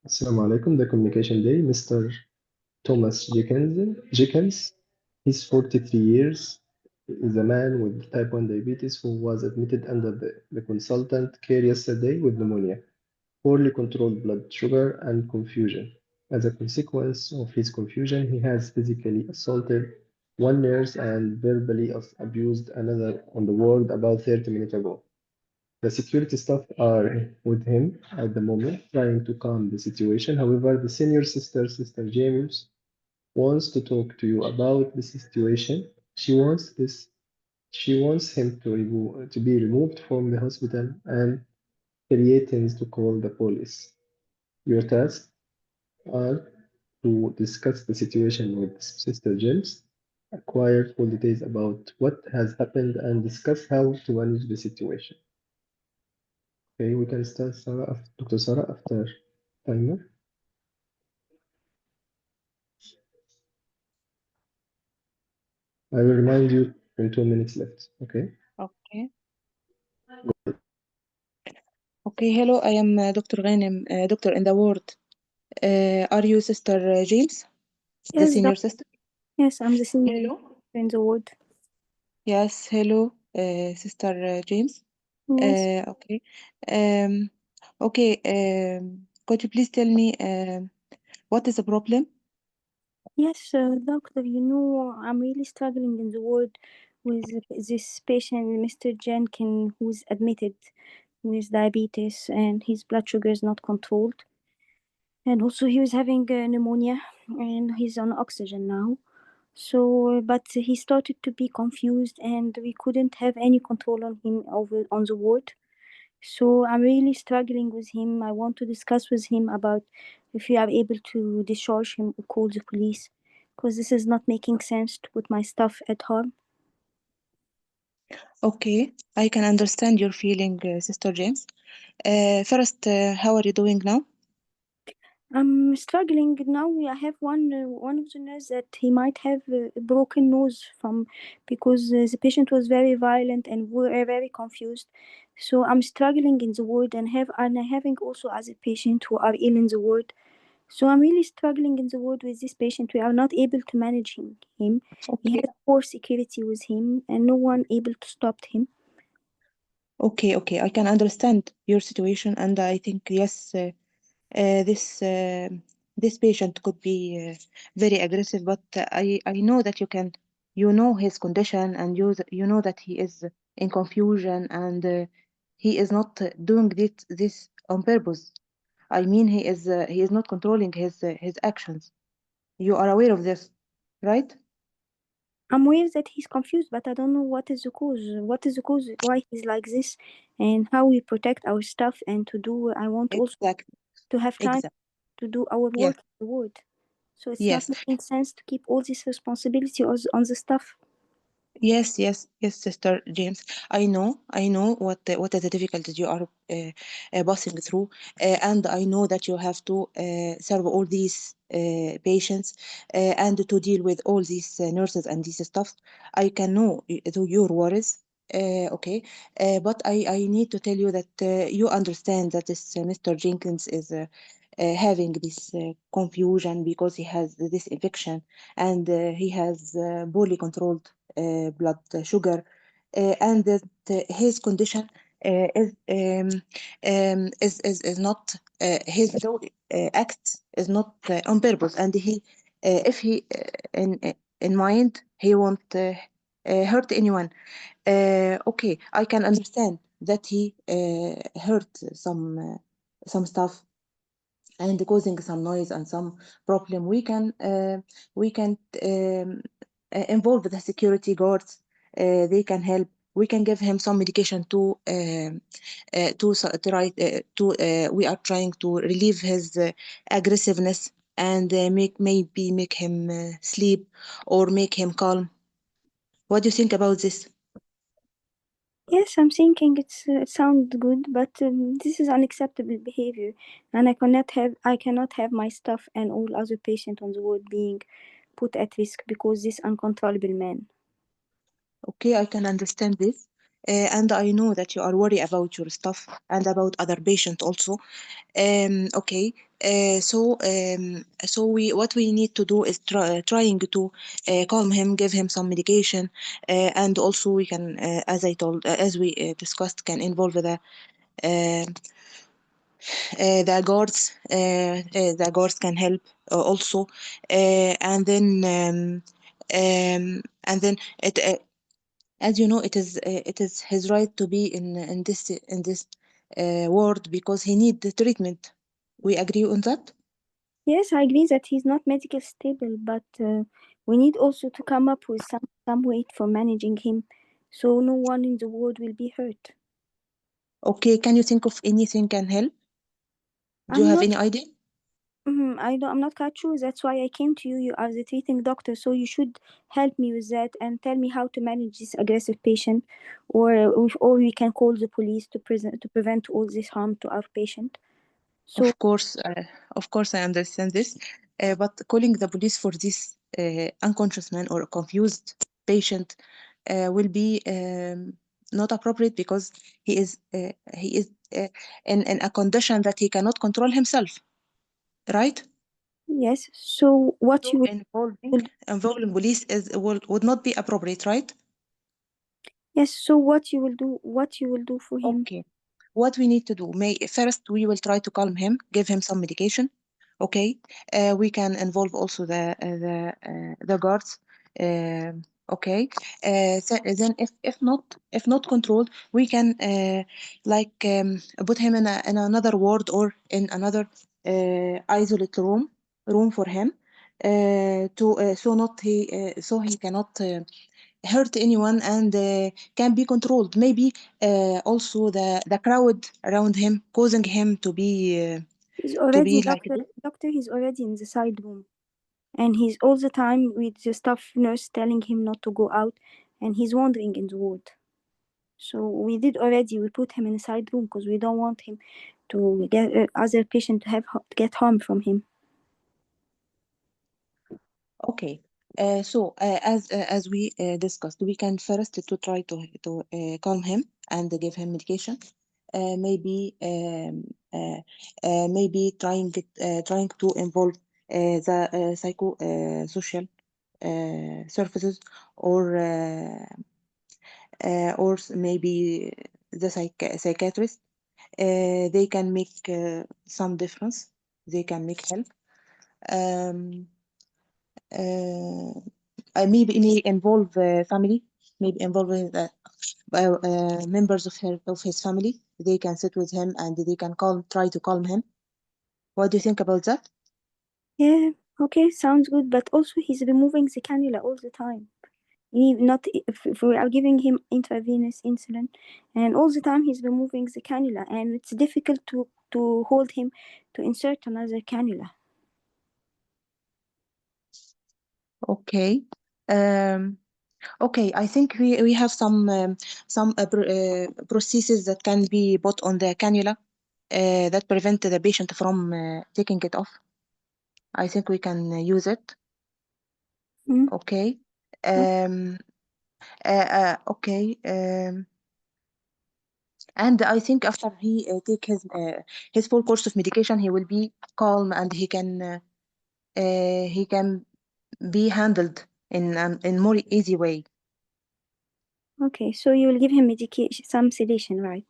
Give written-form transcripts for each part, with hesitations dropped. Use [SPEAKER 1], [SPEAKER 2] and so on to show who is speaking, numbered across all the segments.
[SPEAKER 1] Assalamu alaikum. The communication day, Mr. Thomas Jenkins. He's 43 years. He's a man with type 1 diabetes who was admitted under the consultant care yesterday with pneumonia, poorly controlled blood sugar, and confusion. As a consequence of his confusion, he has physically assaulted one nurse and verbally abused another on the ward about 30 minutes ago. The security staff are with him at the moment, trying to calm the situation. However, the senior sister, Sister James, wants to talk to you about the situation. She wants him to be removed from the hospital and threatens to call the police. Your tasks are to discuss the situation with Sister James, acquire full details about what has happened, and discuss how to manage the situation. Okay, we can start Dr. Sarah after timer. I will remind you in 2 minutes left. Okay.
[SPEAKER 2] Okay. Okay, hello, I am Dr. Ghanem, doctor in the ward. Are you Sister James, the
[SPEAKER 3] Yes,
[SPEAKER 2] senior sister?
[SPEAKER 3] yes, I'm the senior
[SPEAKER 2] Hello.
[SPEAKER 3] in the ward.
[SPEAKER 2] Yes, hello, Sister James.
[SPEAKER 3] Yes,
[SPEAKER 2] Okay. Um, okay, could you please tell me what is the problem?
[SPEAKER 3] yes, doctor, I'm really struggling in the ward with this patient, Mr. Jenkins, who's admitted with diabetes and his blood sugar is not controlled. And also he was having pneumonia and he's on oxygen now. So, but he started to be confused and we couldn't have any control on him over on the ward. So I'm really struggling with him. I want to discuss with him about if you are able to discharge him or call the police, because this is not making sense to put my stuff at home.
[SPEAKER 2] Okay, I can understand your feeling, Sister James. First, how are you doing now?
[SPEAKER 3] I'm struggling now. I have one of the nurse that he might have a broken nose from because the patient was very violent and we're very confused. So I'm struggling in the ward and having also as a patient who are ill in the ward. So I'm really struggling in the ward with this patient. We are not able to manage him. He
[SPEAKER 2] Okay.
[SPEAKER 3] has poor security with him and no one able to stop him.
[SPEAKER 2] Okay, I can understand your situation, and I think yes, this this patient could be very aggressive. But I know that you know his condition, and you know that he is in confusion, and he is not doing this on purpose. I mean, he is not controlling his actions. You are aware of this, right?
[SPEAKER 3] I'm aware that he's confused, but I don't know what is the cause. What is the cause? Why he's like this, and how we protect our stuff and to do. I want also
[SPEAKER 2] Exactly.
[SPEAKER 3] to have time
[SPEAKER 2] Exactly.
[SPEAKER 3] to do our
[SPEAKER 2] Yes.
[SPEAKER 3] work in the ward. So it's not
[SPEAKER 2] Yes.
[SPEAKER 3] making sense to keep all this responsibility on the staff.
[SPEAKER 2] Yes, Sister James. I know what are the difficulties you are passing through, and I know that you have to serve all these patients and to deal with all these nurses and these stuff. I can know your worries. Okay, but I need to tell you that you understand that this Mr. Jenkins is having this confusion because he has this infection and he has poorly controlled blood sugar, and that his condition is not his low act is not on purpose, and he if he in mind he won't hurt anyone. Okay, I can understand that he hurt some stuff and causing some noise and some problem. We can involve the security guards. They can help. We can give him some medication to try we are trying to relieve his aggressiveness and make him sleep or make him calm. What do you think about this?
[SPEAKER 3] Yes, I'm thinking it sounds good, but this is unacceptable behavior, and I cannot have my staff and all other patients on the ward being put at risk because this uncontrollable man.
[SPEAKER 2] Okay, I can understand this. And I know that you are worried about your stuff and about other patients also. Okay, So what we need to do is trying to calm him, give him some medication, and also we can, as we discussed, can involve uh, the guards. The guards can help also, and then it. As you know, it is his right to be in this world because he need the treatment. We agree on that.
[SPEAKER 3] Yes, I agree that he's not medical stable, but we need also to come up with some way for managing him, so no one in the world will be hurt.
[SPEAKER 2] Okay, can you think of anything can help? Do you
[SPEAKER 3] I'm
[SPEAKER 2] have
[SPEAKER 3] not.
[SPEAKER 2] any idea?
[SPEAKER 3] I'm not quite sure. That's why I came to you. You are the treating doctor, so you should help me with that and tell me how to manage this aggressive patient, or we can call the police to prevent all this harm to our patient. So
[SPEAKER 2] Of course, I understand this, but calling the police for this unconscious man or a confused patient will be not appropriate because he is in a condition that he cannot control himself, right?
[SPEAKER 3] yes. So what
[SPEAKER 2] So
[SPEAKER 3] you will
[SPEAKER 2] involving police would not be appropriate, right?
[SPEAKER 3] yes. So what you will do for him?
[SPEAKER 2] Okay. What we need to do, may first we will try to calm him, give him some medication. Okay. We can involve also the guards. Okay. Then if not controlled, we can put him in another ward or in another isolate room for him to so he cannot hurt anyone and can be controlled. Maybe also the crowd around him causing him
[SPEAKER 3] He's
[SPEAKER 2] to be
[SPEAKER 3] already
[SPEAKER 2] like
[SPEAKER 3] doctor.
[SPEAKER 2] this.
[SPEAKER 3] Doctor, he's already in the side room, and he's all the time with the staff nurse telling him not to go out, and he's wandering in the ward. So we did already. We put him in a side room because we don't want him to get other patient to get harm from him.
[SPEAKER 2] Okay. As we discussed, we can first to try to calm him and give him medication. Maybe trying to involve the psycho social services or maybe the psychiatrist. They can make some difference. They can make help. Um, uh, maybe involve family, maybe involve members of his family. They can sit with him and they can try to calm him. What do you think about that?
[SPEAKER 3] Yeah, okay, sounds good. But also, he's removing the cannula all the time. Not if we are giving him intravenous insulin, and all the time he's removing the cannula, and it's difficult to hold him to insert another cannula.
[SPEAKER 2] Okay. Um, okay, I think we have some processes that can be put on the cannula that prevent the patient from taking it off. I think we can use it.
[SPEAKER 3] Mm,
[SPEAKER 2] Okay.
[SPEAKER 3] no?
[SPEAKER 2] Um, okay. And I think after he take his full course of medication, he will be calm and he can be handled in more easy way.
[SPEAKER 3] Okay, so you will give him medication, some sedation, right?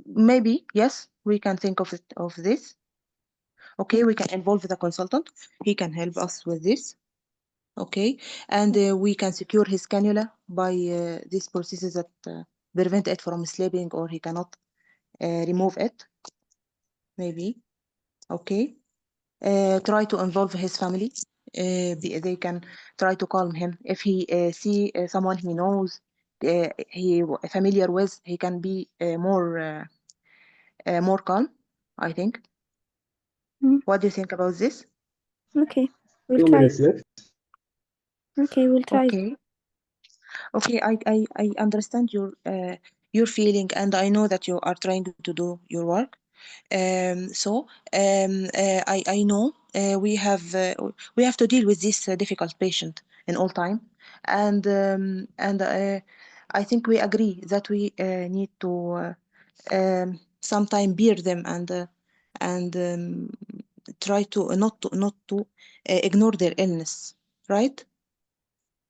[SPEAKER 2] Maybe yes, we can think of this. Okay, we can involve the consultant. He can help us with this. Okay, and we can secure his cannula by these processes that prevent it from sleeping or he cannot remove it. Maybe. Okay. Try to involve his family. They can try to calm him. If he see someone he knows, he familiar with, he can be more calm, I think.
[SPEAKER 3] Mm,
[SPEAKER 2] What do you think about this?
[SPEAKER 3] okay, we'll
[SPEAKER 1] 2 minutes
[SPEAKER 3] try.
[SPEAKER 1] left.
[SPEAKER 3] Okay, we'll try.
[SPEAKER 2] Okay. Okay, I understand your feeling and I know that you are trying to do your work. I know we have to deal with this difficult patient in all time, and I think we agree that we need to sometime bear them and and try to not to ignore their illness, right?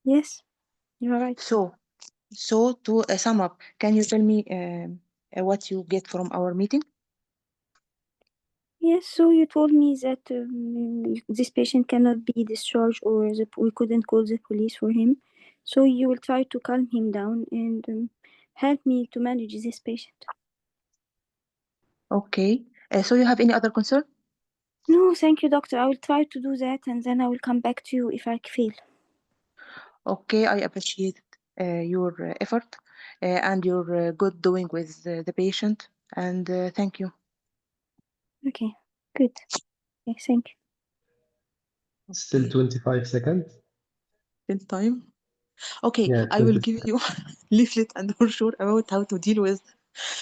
[SPEAKER 3] Yes, you're right.
[SPEAKER 2] So to sum up, can you tell me what you get from our meeting?
[SPEAKER 3] Yes, so you told me that this patient cannot be discharged, or we couldn't call the police for him. So you will try to calm him down and help me to manage this patient.
[SPEAKER 2] Okay. So you have any other concern?
[SPEAKER 3] No, thank you, doctor. I will try to do that, and then I will come back to you if I fail.
[SPEAKER 2] Okay, I appreciate your effort and your good doing with the patient, and thank you.
[SPEAKER 3] Okay, good. Okay, thank you.
[SPEAKER 1] Still 25 seconds.
[SPEAKER 2] In time. Okay,
[SPEAKER 1] Yeah,
[SPEAKER 2] I will
[SPEAKER 1] 20
[SPEAKER 2] give
[SPEAKER 1] seconds.
[SPEAKER 2] you leaflet and brochure about how to deal with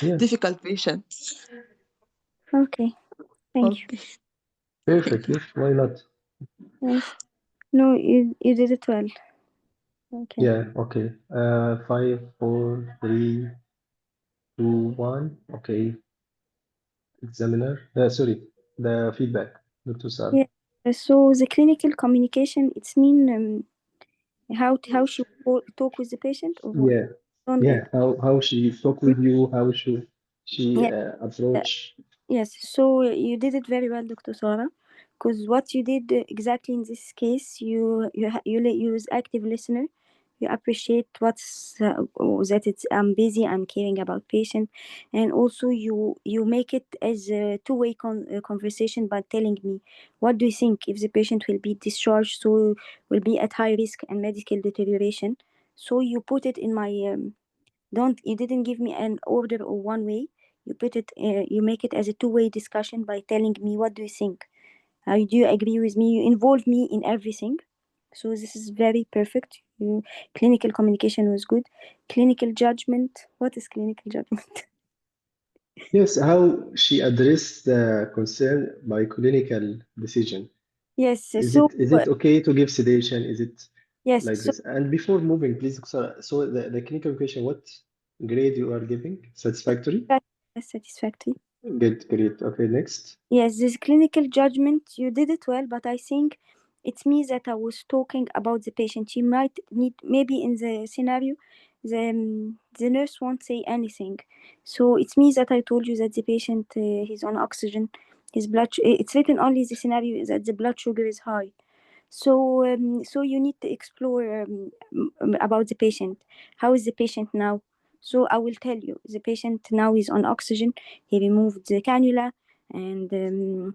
[SPEAKER 1] Yeah,
[SPEAKER 2] difficult patients.
[SPEAKER 3] Okay, thank you.
[SPEAKER 2] Okay,
[SPEAKER 1] perfect.
[SPEAKER 2] thank you.
[SPEAKER 1] Yes, why not?
[SPEAKER 3] Yes. No, you did it well. Okay.
[SPEAKER 1] Yeah, okay. 5, 4, 3, 2, 1. Okay, examiner. Sorry, the feedback, Dr. Sarah.
[SPEAKER 3] Yeah. So the clinical communication, it's mean how she talk with the patient or what?
[SPEAKER 1] Yeah,
[SPEAKER 3] Don't
[SPEAKER 1] yeah.
[SPEAKER 3] get.
[SPEAKER 1] How she talk with you? How she
[SPEAKER 3] Yeah.
[SPEAKER 1] approach?
[SPEAKER 3] Yes, so you did it very well, Dr. Sarah, because what you did exactly in this case, you use active listener. You appreciate what's that it's I'm busy, I'm caring about patient, and also you make it as a two-way conversation by telling me what do you think if the patient will be discharged, so will be at high risk and medical deterioration. So you put it in my don't you didn't give me an order or one way. You put it you make it as a two-way discussion by telling me what do you think, how do you agree with me, you involve me in everything. So this is very perfect. Clinical communication was good. Clinical judgment, what is clinical judgment?
[SPEAKER 1] Yes, how she address the concern by clinical decision.
[SPEAKER 3] Yes,
[SPEAKER 1] Is
[SPEAKER 3] so
[SPEAKER 1] it okay to give sedation? Is it
[SPEAKER 3] yes,
[SPEAKER 1] like
[SPEAKER 3] so
[SPEAKER 1] this? And before moving, please, so the clinical question, what grade you are giving? Satisfactory?
[SPEAKER 3] that's satisfactory.
[SPEAKER 1] Good, great. Okay, next.
[SPEAKER 3] Yes, this clinical judgment, you did it well, but I think it's me that I was talking about the patient. She might need, maybe in the scenario, the nurse won't say anything. So it's me that I told you that the patient, he's on oxygen. His it's written only the scenario that the blood sugar is high. So you need to explore about the patient. How is the patient now? So I will tell you, the patient now is on oxygen. He removed the cannula, and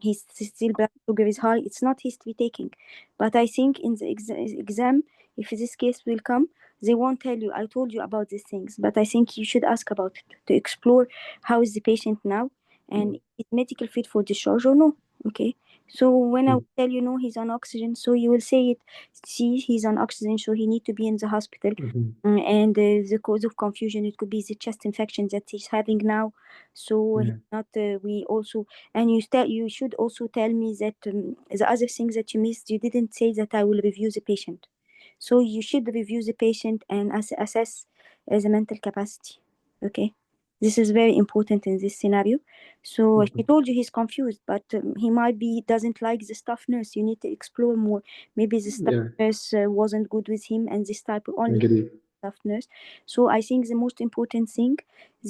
[SPEAKER 3] his still blood sugar is high. It's not history taking, but I think in the exam, if this case will come, they won't tell you. I told you about these things, but I think you should ask about it to explore how is the patient now, and is medical fit for discharge or no. Okay. So when I will tell you no, he's on oxygen, so you will say it. See, he's on oxygen, so he need to be in the hospital.
[SPEAKER 1] Mhm.
[SPEAKER 3] And the cause of confusion, it could be the chest infection that he's having now. So he's
[SPEAKER 1] Yeah.
[SPEAKER 3] not. We also, and you should also tell me that the other things that you missed. You didn't say that I will review the patient. So you should review the patient and assess the mental capacity. Okay. This is very important in this scenario. So he
[SPEAKER 1] Mhm.
[SPEAKER 3] told you he's confused, but he might be doesn't like the staff nurse. You need to explore more. Maybe the staff
[SPEAKER 1] Yeah,
[SPEAKER 3] nurse wasn't good with him, and this type only
[SPEAKER 1] agree.
[SPEAKER 3] staff nurse. So I think the most important thing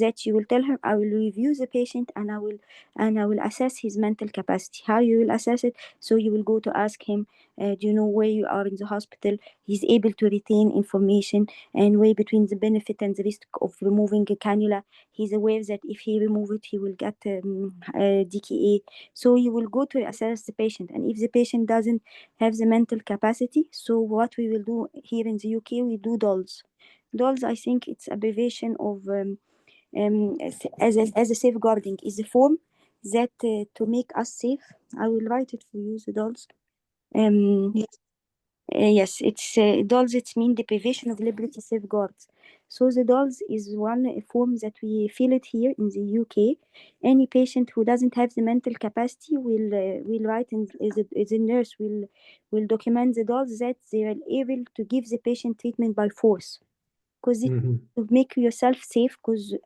[SPEAKER 3] that you will tell her, I will review the patient and I will assess his mental capacity. How you will assess it? So you will go to ask him, do you know where you are in the hospital? He's able to retain information and weigh between the benefit and the risk of removing a cannula. He's aware that if he remove it, he will get DKA. So you will go to assess the patient, and if the patient doesn't have the mental capacity, so what we will do here in the UK, we do dolls. Dolls, I think it's abbreviation of as a safeguarding is a form that to make us safe. I will write it for you. The dolls. Um,
[SPEAKER 2] Yes.
[SPEAKER 3] yes, it's dolls. It's mean deprivation of liberty safeguards. So the dolls is one form that we feel it here in the UK. Any patient who doesn't have the mental capacity will write, and the nurse will document the dolls that they are able to give the patient treatment by force. because this
[SPEAKER 1] Mhm.
[SPEAKER 3] will make yourself safe,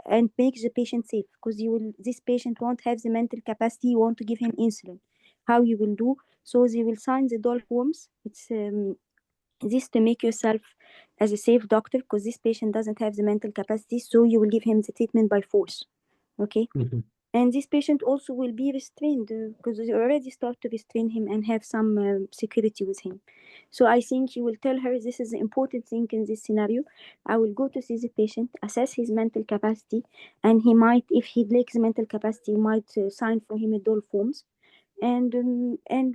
[SPEAKER 3] and make the patient safe, because this patient won't have the mental capacity. You want to give him insulin. How you will do? So they will sign the dole forms. It's this to make yourself as a safe doctor, because this patient doesn't have the mental capacity, so you will give him the treatment by force. Okay.
[SPEAKER 1] Mhm.
[SPEAKER 3] And this patient also will be restrained, because you already start to restrain him and have some security with him. So I think you will tell her, this is the important thing in this scenario. I will go to see the patient, assess his mental capacity, and he might, if he lacks mental capacity, might sign for him a dole forms. And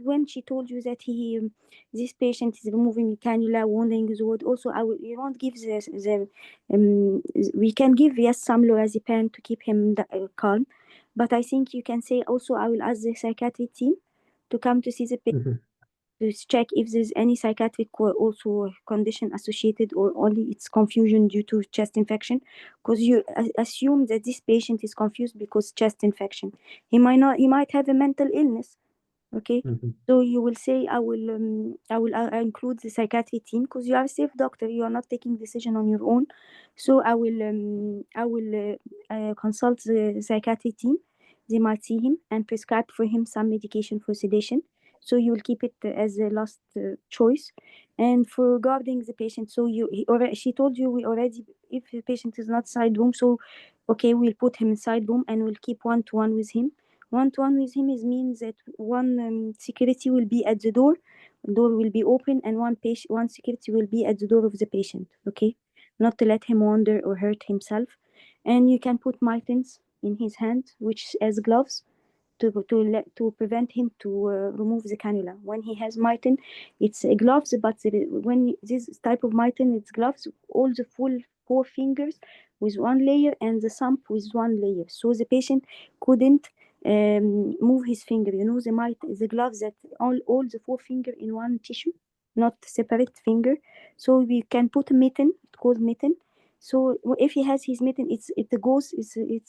[SPEAKER 3] when she told you that this patient is removing a cannula, wounding the ward, also you won't give the we can give, yes, some lorazepam to keep him calm, but I think you can say also, I will ask the psychiatry team to come to see the patient,
[SPEAKER 1] Mhm.
[SPEAKER 3] to check if there's any psychiatric also condition associated, or only it's confusion due to chest infection, because you assume that this patient is confused because chest infection. He might have a mental illness. Okay.
[SPEAKER 1] Mhm.
[SPEAKER 3] So you will say, I will include the psychiatry team, because you are a safe doctor, you are not taking decision on your own. So I will consult the psychiatry team. They might see him and prescribe for him some medication for sedation, so you will keep it as a last choice. And for regarding the patient, so she told you, we already, if the patient is not side room, so okay, we'll put him inside room and we'll keep one-to-one with him. One-to-one with him is means that one security will be at the door will be open, and one security will be at the door of the patient. Okay, not to let him wander or hurt himself. And you can put mitens in his hand, which as gloves, to prevent him to remove the cannula. When he has mitten, it's gloves, but when this type of mitten, it's gloves, all the full 4 fingers with one layer, and the thumb with one layer, so the patient couldn't move his finger. The gloves that all the 4 finger in one tissue, not separate finger. So we can put a mitten, it's called mitten. So if he has his mitten, it's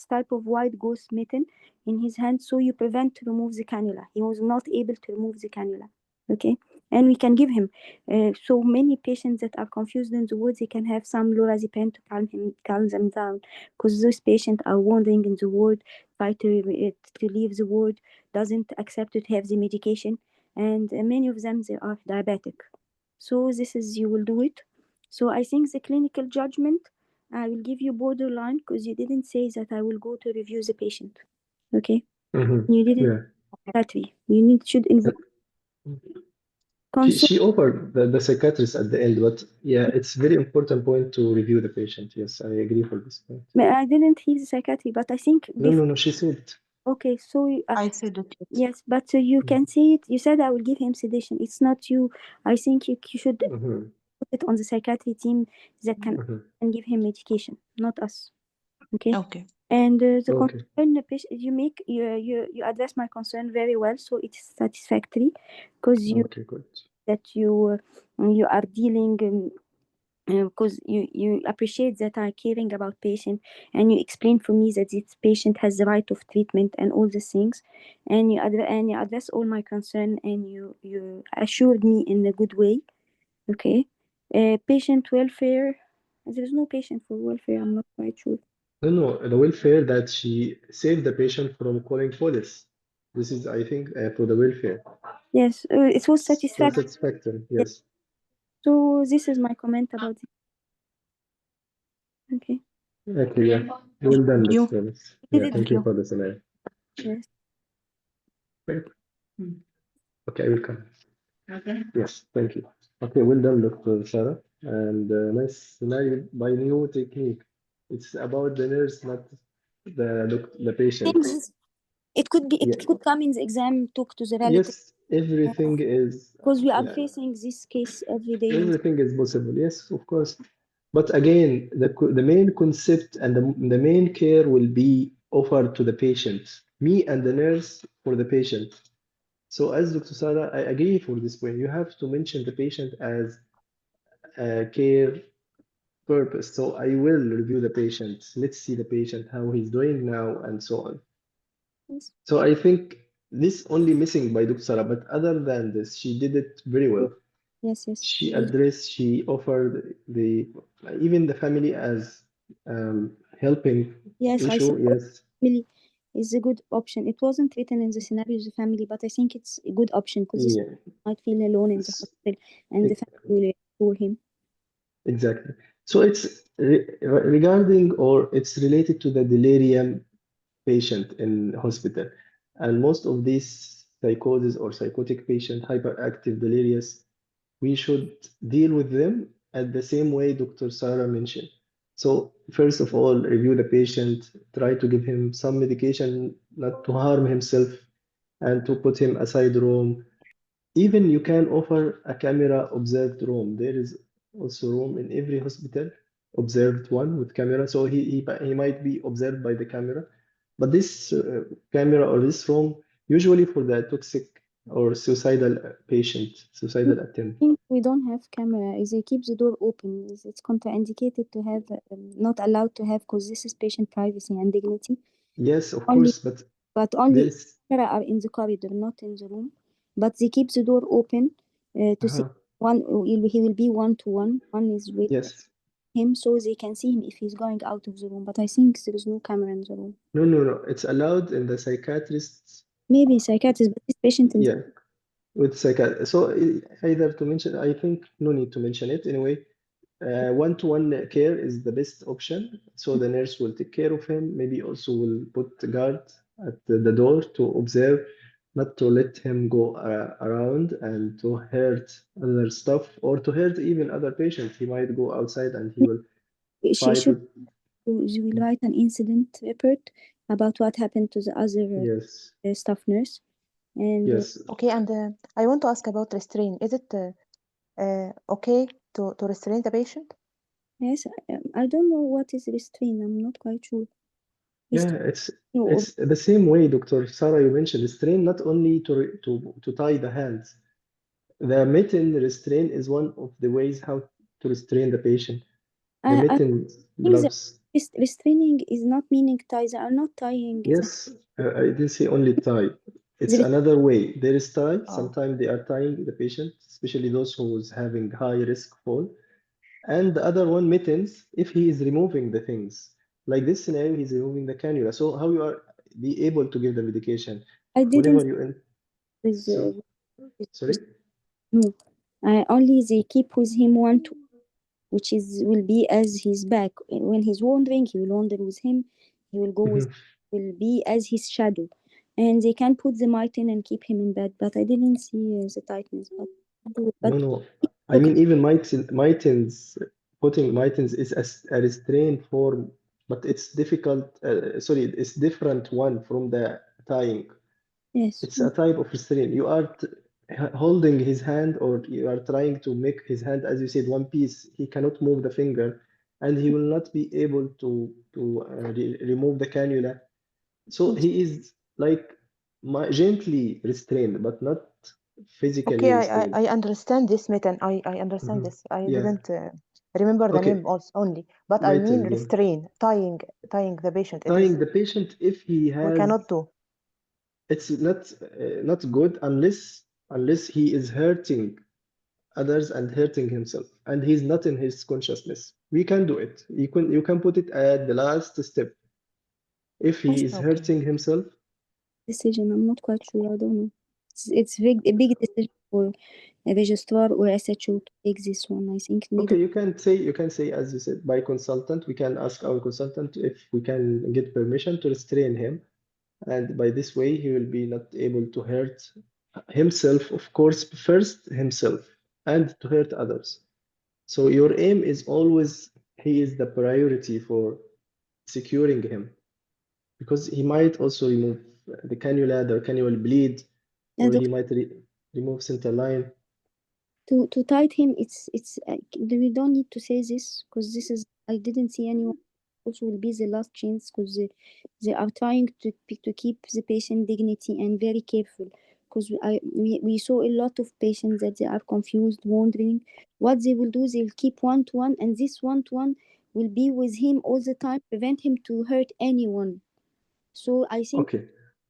[SPEAKER 3] type of white gauze mitten in his hand, so you prevent to remove the cannula. He was not able to remove the cannula. Okay. And we can give him so many patients that are confused in the woods, they can have some lorazepam to calm them down, because those patients are wandering in the ward, try to leave the ward, doesn't accept to have the medication, and many of them, they are diabetic. So this is, you will do it. So I think the clinical judgment, I will give you borderline, because you didn't say that I will go to review the patient. Okay.
[SPEAKER 1] Mhm.
[SPEAKER 3] You didn't
[SPEAKER 1] Yeah.
[SPEAKER 3] psychiatry. You should involve consent.
[SPEAKER 1] She offered the psychiatrist at the end, but yeah, it's very important point to review the patient. Yes, I agree for this point.
[SPEAKER 3] I didn't hear the psychiatry, but I think
[SPEAKER 1] No,
[SPEAKER 3] before.
[SPEAKER 1] no, no. She said.
[SPEAKER 3] Okay, so
[SPEAKER 2] I said it.
[SPEAKER 3] yes, but you can say it. You said I will give him sedation. It's not you. I think you should
[SPEAKER 1] Mhm.
[SPEAKER 3] put it on the psychiatry team that
[SPEAKER 1] Mhm.
[SPEAKER 3] can give him medication, not us. Okay.
[SPEAKER 2] Okay.
[SPEAKER 3] And the
[SPEAKER 1] Okay.
[SPEAKER 3] concern the patient, you address my concern very well, so it's satisfactory, because
[SPEAKER 1] Okay, good.
[SPEAKER 3] you are dealing. Because you appreciate that I caring about patient, and you explain for me that this patient has the right of treatment and all these things, and you address all my concern, and you assured me in a good way. Okay. Patient welfare, there is no patient for welfare, I'm not quite sure.
[SPEAKER 1] No, no, the welfare that she saved the patient from calling police. This is, I think, for the welfare.
[SPEAKER 3] Yes, it was
[SPEAKER 1] So
[SPEAKER 3] satisfactory.
[SPEAKER 1] satisfactory.
[SPEAKER 3] Yes.
[SPEAKER 1] Yes.
[SPEAKER 3] So this is my comment about this. Okay.
[SPEAKER 1] Okay, yeah. Well done,
[SPEAKER 2] Thank
[SPEAKER 1] Miss
[SPEAKER 2] you.
[SPEAKER 1] Thomas.
[SPEAKER 3] You
[SPEAKER 1] Yeah,
[SPEAKER 3] did
[SPEAKER 1] thank
[SPEAKER 2] Thank
[SPEAKER 1] you
[SPEAKER 2] you.
[SPEAKER 1] for the scenario.
[SPEAKER 3] yes.
[SPEAKER 1] Great. Okay, I will come. Yes, thank you. Okay, well done, Dr. Sarah. And nice scenario by new technique. It's about the nurse, not the patient.
[SPEAKER 3] Things it could be,
[SPEAKER 1] Yeah.
[SPEAKER 3] it could come in the exam, talk to the relative,
[SPEAKER 1] Yes, everything is,
[SPEAKER 3] because we are
[SPEAKER 1] yeah,
[SPEAKER 3] facing this case every day.
[SPEAKER 1] everything is possible. Yes, of course. But again, the main concept and the main care will be offered to the patient, me and the nurse for the patient. So as Dr. Sarah, I agree for this point. You have to mention the patient as a care purpose. So I will review the patient. Let's see the patient, how he's doing now, and so on.
[SPEAKER 3] Yes.
[SPEAKER 1] So I think this only missing by Dr. Sarah, but other than this, she did it very well.
[SPEAKER 3] Yes, yes.
[SPEAKER 1] She addressed, she offered the even the family as helping
[SPEAKER 3] Yes, I
[SPEAKER 1] issue.
[SPEAKER 3] think
[SPEAKER 1] Yes,
[SPEAKER 3] family is a good option. It wasn't written in the scenario of the family, but I think it's a good option because this
[SPEAKER 1] yeah,
[SPEAKER 3] might feel alone in the
[SPEAKER 1] it's,
[SPEAKER 3] hospital, and the family will reassure him.
[SPEAKER 1] exactly. So it's regarding or it's related to the delirium patient in hospital, and most of these psychosis or psychotic patient, hyperactive, delirious, we should deal with them at the same way Dr. Sarah mentioned. So first of all, review the patient, try to give him some medication not to harm himself and to put him aside room. Even you can offer a camera observed room. There is also room in every hospital, observed one with camera. So he might be observed by the camera. But this camera or this room, usually for the toxic or suicidal patient,
[SPEAKER 3] I
[SPEAKER 1] suicidal attempt.
[SPEAKER 3] think we don't have camera. Is they keep the door open. It's contraindicated to have, not allowed to have, because this is patient privacy and dignity.
[SPEAKER 1] Yes, of
[SPEAKER 3] Only,
[SPEAKER 1] course, but
[SPEAKER 3] but
[SPEAKER 1] there
[SPEAKER 3] only
[SPEAKER 1] is.
[SPEAKER 3] camera are in the corridor, not in the room. But they keep the door open to see
[SPEAKER 1] Uh-huh.
[SPEAKER 3] one. He will be one to one. One is with
[SPEAKER 1] Yes.
[SPEAKER 3] him, so they can see him if he's going out of the room. But I think there is no camera in the room.
[SPEAKER 1] No, no, no. It's allowed in the psychiatrist's.
[SPEAKER 3] Maybe psychiatrist, but this patient in
[SPEAKER 1] Yeah, with psychiatrist. So either to mention, I think no need to mention it anyway. One-to-one care is the best option. So the nurse will take care of him. Maybe also will put a guard at the door to observe, not to let him go around and to hurt other stuff or to hurt even other patients. He might go outside and he will
[SPEAKER 3] she
[SPEAKER 1] fight
[SPEAKER 3] should,
[SPEAKER 1] with.
[SPEAKER 3] she will write an incident report about what happened to the other
[SPEAKER 1] Yes,
[SPEAKER 3] staff nurse. And
[SPEAKER 1] yes.
[SPEAKER 2] Okay, and I want to ask about restraint. Is it okay to restrain the patient?
[SPEAKER 3] yes, I don't know what is restraint. I'm not quite sure.
[SPEAKER 1] Yeah,
[SPEAKER 3] Restraint or
[SPEAKER 1] it's the same way, Dr. Sarah, you mentioned restrain not only to tie the hands. The mitten restrain is one of the ways how to restrain the patient. The
[SPEAKER 3] I
[SPEAKER 1] mitten
[SPEAKER 3] think that
[SPEAKER 1] gloves.
[SPEAKER 3] restraining is not meaning ties. They are not tying the,
[SPEAKER 1] Yes, I didn't say only tie. It's
[SPEAKER 3] the
[SPEAKER 1] another way. There is tie.
[SPEAKER 2] Oh,
[SPEAKER 1] Sometimes they are tying the patient, especially those who is having high risk fall. And the other one, mittens, if he is removing the things. Like this scenario, he's removing the cannula. So how you are be able to give the medication
[SPEAKER 3] I didn't
[SPEAKER 1] whenever you in.
[SPEAKER 3] with,
[SPEAKER 1] So
[SPEAKER 3] with
[SPEAKER 1] sorry.
[SPEAKER 3] no. Only they keep with him one to, which is will be as his back. When he's wandering, he will wander with him. He will go with,
[SPEAKER 1] Mhm.
[SPEAKER 3] will be as his shadow, and they can put the mite in and keep him in bed. but I didn't see the tightness. But
[SPEAKER 1] No, no. I
[SPEAKER 3] okay,
[SPEAKER 1] mean, even mitens, putting mitens is a restrained form, but it's difficult. Sorry, it's different one from the tying.
[SPEAKER 3] yes,
[SPEAKER 1] It's a type of restraint. You are holding his hand, or you are trying to make his hand, as you said, one piece. He cannot move the finger, and he will not be able to remove the cannula. So
[SPEAKER 3] yes,
[SPEAKER 1] he is like gently restrained, but not
[SPEAKER 2] okay.
[SPEAKER 1] physically
[SPEAKER 2] I
[SPEAKER 1] restrained.
[SPEAKER 2] understand this, Metan. I understand
[SPEAKER 1] Mhm.
[SPEAKER 2] this. I
[SPEAKER 1] Yeah.
[SPEAKER 2] didn't remember the name
[SPEAKER 1] Okay.
[SPEAKER 2] also only, but I mean
[SPEAKER 1] Mitten, yeah.
[SPEAKER 2] restrain, tying the patient. It is
[SPEAKER 1] Tying the patient if he
[SPEAKER 2] we
[SPEAKER 1] has,
[SPEAKER 2] cannot do.
[SPEAKER 1] it's not good unless he is hurting others and hurting himself, and he's not in his consciousness. We can do it. You can put it at the last step. If
[SPEAKER 3] yes.
[SPEAKER 1] he is
[SPEAKER 2] Okay.
[SPEAKER 1] hurting himself,
[SPEAKER 3] Decision. I'm not quite sure. I don't know. It's a big decision for a registrar or SHO to take this one. I think need.
[SPEAKER 1] okay, you can say as you said by consultant. We can ask our consultant if we can get permission to restrain him, and by this way he will be not able to hurt himself, of course, first himself, and to hurt others. So your aim is always he is the priority for securing him, because he might also remove the cannula, the cannula will bleed,
[SPEAKER 3] Yeah,
[SPEAKER 1] or he might remove center line.
[SPEAKER 3] to tide him, it's we don't need to say this because this is, I didn't see anyone. Also will be the last chance because they are trying to keep the patient dignity and very careful because we saw a lot of patients that they are confused, wondering what they will do. They'll keep one to one, and this one to one will be with him all the time, prevent him to hurt anyone. So I think
[SPEAKER 1] Okay,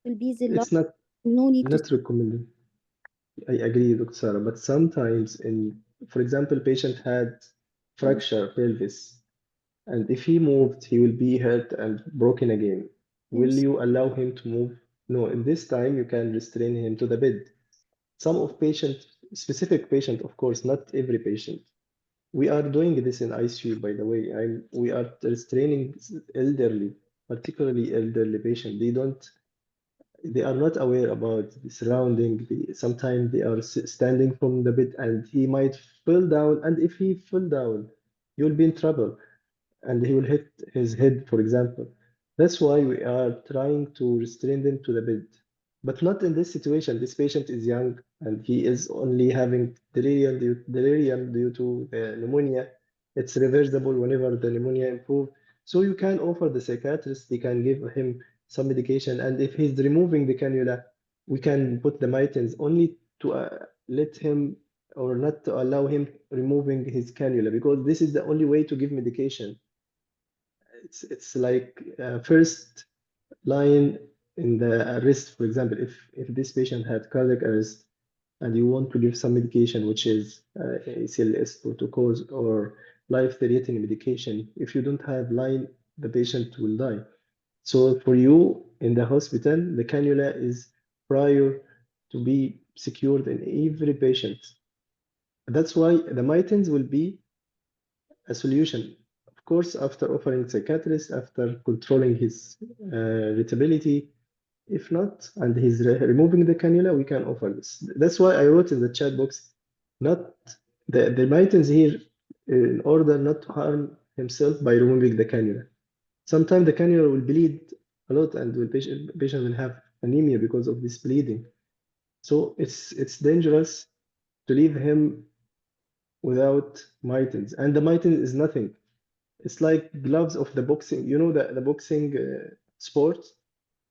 [SPEAKER 3] will be the last.
[SPEAKER 1] it's not
[SPEAKER 3] No need to.
[SPEAKER 1] not recommended. I agree, Dr. Sarah, but sometimes for example, patient had fracture pelvis, and if he moved, he will be hurt and broken again. Will
[SPEAKER 3] Yes.
[SPEAKER 1] you allow him to move? No, in this time you can restrain him to the bed. Some of specific patient, of course, not every patient. We are doing this in ICU, by the way. We are restraining elderly, particularly elderly patient. They are not aware about the surrounding. Sometimes they are standing from the bed and he might fall down. And if he fall down, you'll be in trouble and he will hit his head, for example. That's why we are trying to restrain them to the bed. But not in this situation. This patient is young and he is only having delirium due to pneumonia. It's reversible whenever the pneumonia improves. So you can offer the psychiatrist, they can give him some medication. And if he's removing the cannula, we can put the mitens only to let him or not to allow him removing his cannula because this is the only way to give medication. It's like first line in the arrest, for example, if this patient had cardiac arrest and you want to give some medication, which is ACLS protocols or life-threatening medication, if you don't have line, the patient will die. So for you in the hospital, the cannula is prior to be secured in every patient. That's why the mitens will be a solution. Of course, after offering psychiatrist, after controlling his irritability, if not, and he's removing the cannula, we can offer this. That's why I wrote in the chat box, not the mitens here in order not to harm himself by removing the cannula. Sometimes the cannula will bleed a lot and the patient will have anemia because of this bleeding. So it's dangerous to leave him without mitens. And the mitten is nothing. It's like gloves of the boxing. You know the boxing sport?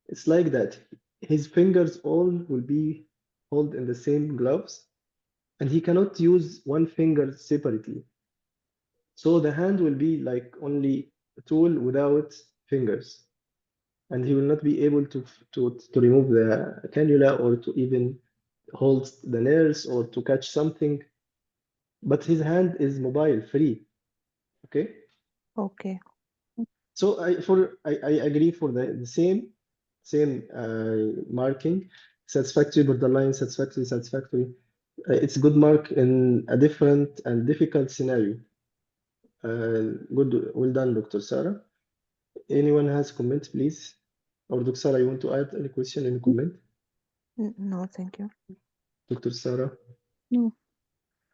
[SPEAKER 1] It's like that. His fingers all will be held in the same gloves, and he cannot use one finger separately. So the hand will be like only a tool without fingers, and he will not be able to remove the cannula or to even hold the nails or to catch something. But his hand is mobile, free. Okay.
[SPEAKER 2] Okay.
[SPEAKER 1] So I agree for the same marking, satisfactory, borderline, satisfactory, satisfactory. It's a good mark in a different and difficult scenario. Good, well done, Dr. Sarah. Anyone has comment, please? Or Dr. Sarah, you want to add any question, any comment?
[SPEAKER 2] No, thank you.
[SPEAKER 1] Dr. Sarah?
[SPEAKER 3] No.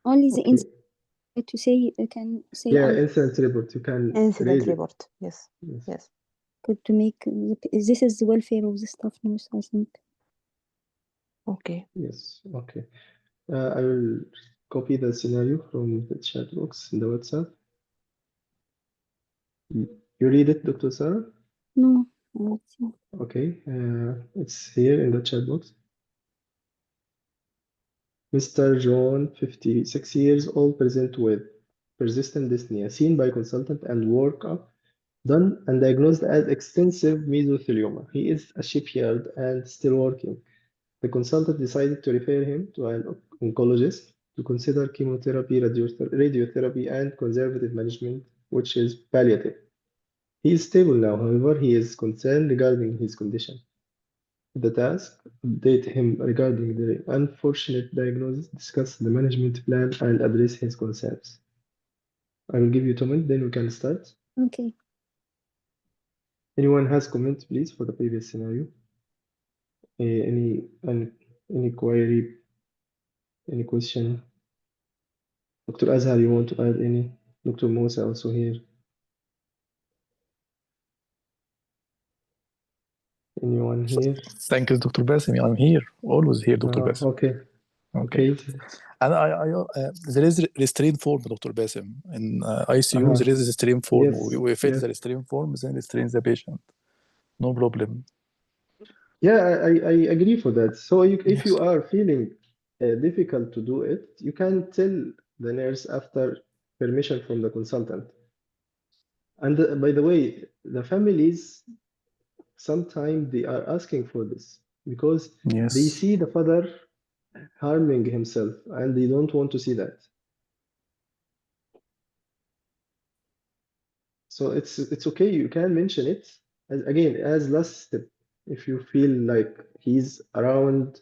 [SPEAKER 3] Only the
[SPEAKER 1] Okay.
[SPEAKER 3] incident to say you can say
[SPEAKER 1] Yeah, incident report. You can
[SPEAKER 2] Incident
[SPEAKER 1] raise it.
[SPEAKER 2] report. Yes.
[SPEAKER 1] Yes.
[SPEAKER 2] Yes.
[SPEAKER 3] good to make this is the welfare of the staff nurse, I think.
[SPEAKER 2] Okay.
[SPEAKER 1] Yes. Okay. I will copy the scenario from the chat box in the WhatsApp. You read it, Dr. Sarah?
[SPEAKER 3] No, let's see.
[SPEAKER 1] Okay, it's here in the chat box. Mr. John, 56 years old, present with persistent dyspnea, seen by consultant and workup done and diagnosed as extensive mesothelioma. He is a shipyard and still working. The consultant decided to refer him to an oncologist to consider chemotherapy, radiotherapy, and conservative management, which is palliative. He is stable now, however, he is concerned regarding his condition. The task: update him regarding the unfortunate diagnosis, discuss the management plan, and address his concerns. I will give you 2 minutes, then we can start.
[SPEAKER 3] Okay.
[SPEAKER 1] Anyone has comment, please, for the previous scenario? Any query, any question? Dr. Azhar, you want to add any? Dr. Musa also here. Anyone here?
[SPEAKER 4] Thank you, Dr. Basim. I'm here, always here, Dr. Basim.
[SPEAKER 1] Okay.
[SPEAKER 4] Okay.
[SPEAKER 1] Okay.
[SPEAKER 4] And there is restraint form, Dr. Basim. In ICU,
[SPEAKER 1] Uh-huh.
[SPEAKER 4] there is a restraint form.
[SPEAKER 1] Yes.
[SPEAKER 4] We fill
[SPEAKER 1] Yes.
[SPEAKER 4] the restraint form, then restrain the patient. No problem.
[SPEAKER 1] Yeah, I agree for that. So if
[SPEAKER 4] Yes.
[SPEAKER 1] you are feeling difficult to do it, you can tell the nurse after permission from the consultant. And by the way, the families sometimes they are asking for this because they
[SPEAKER 4] Yes.
[SPEAKER 1] see the father harming himself, and they don't want to see that. So it's okay. You can mention it as again as last step. If you feel like he's around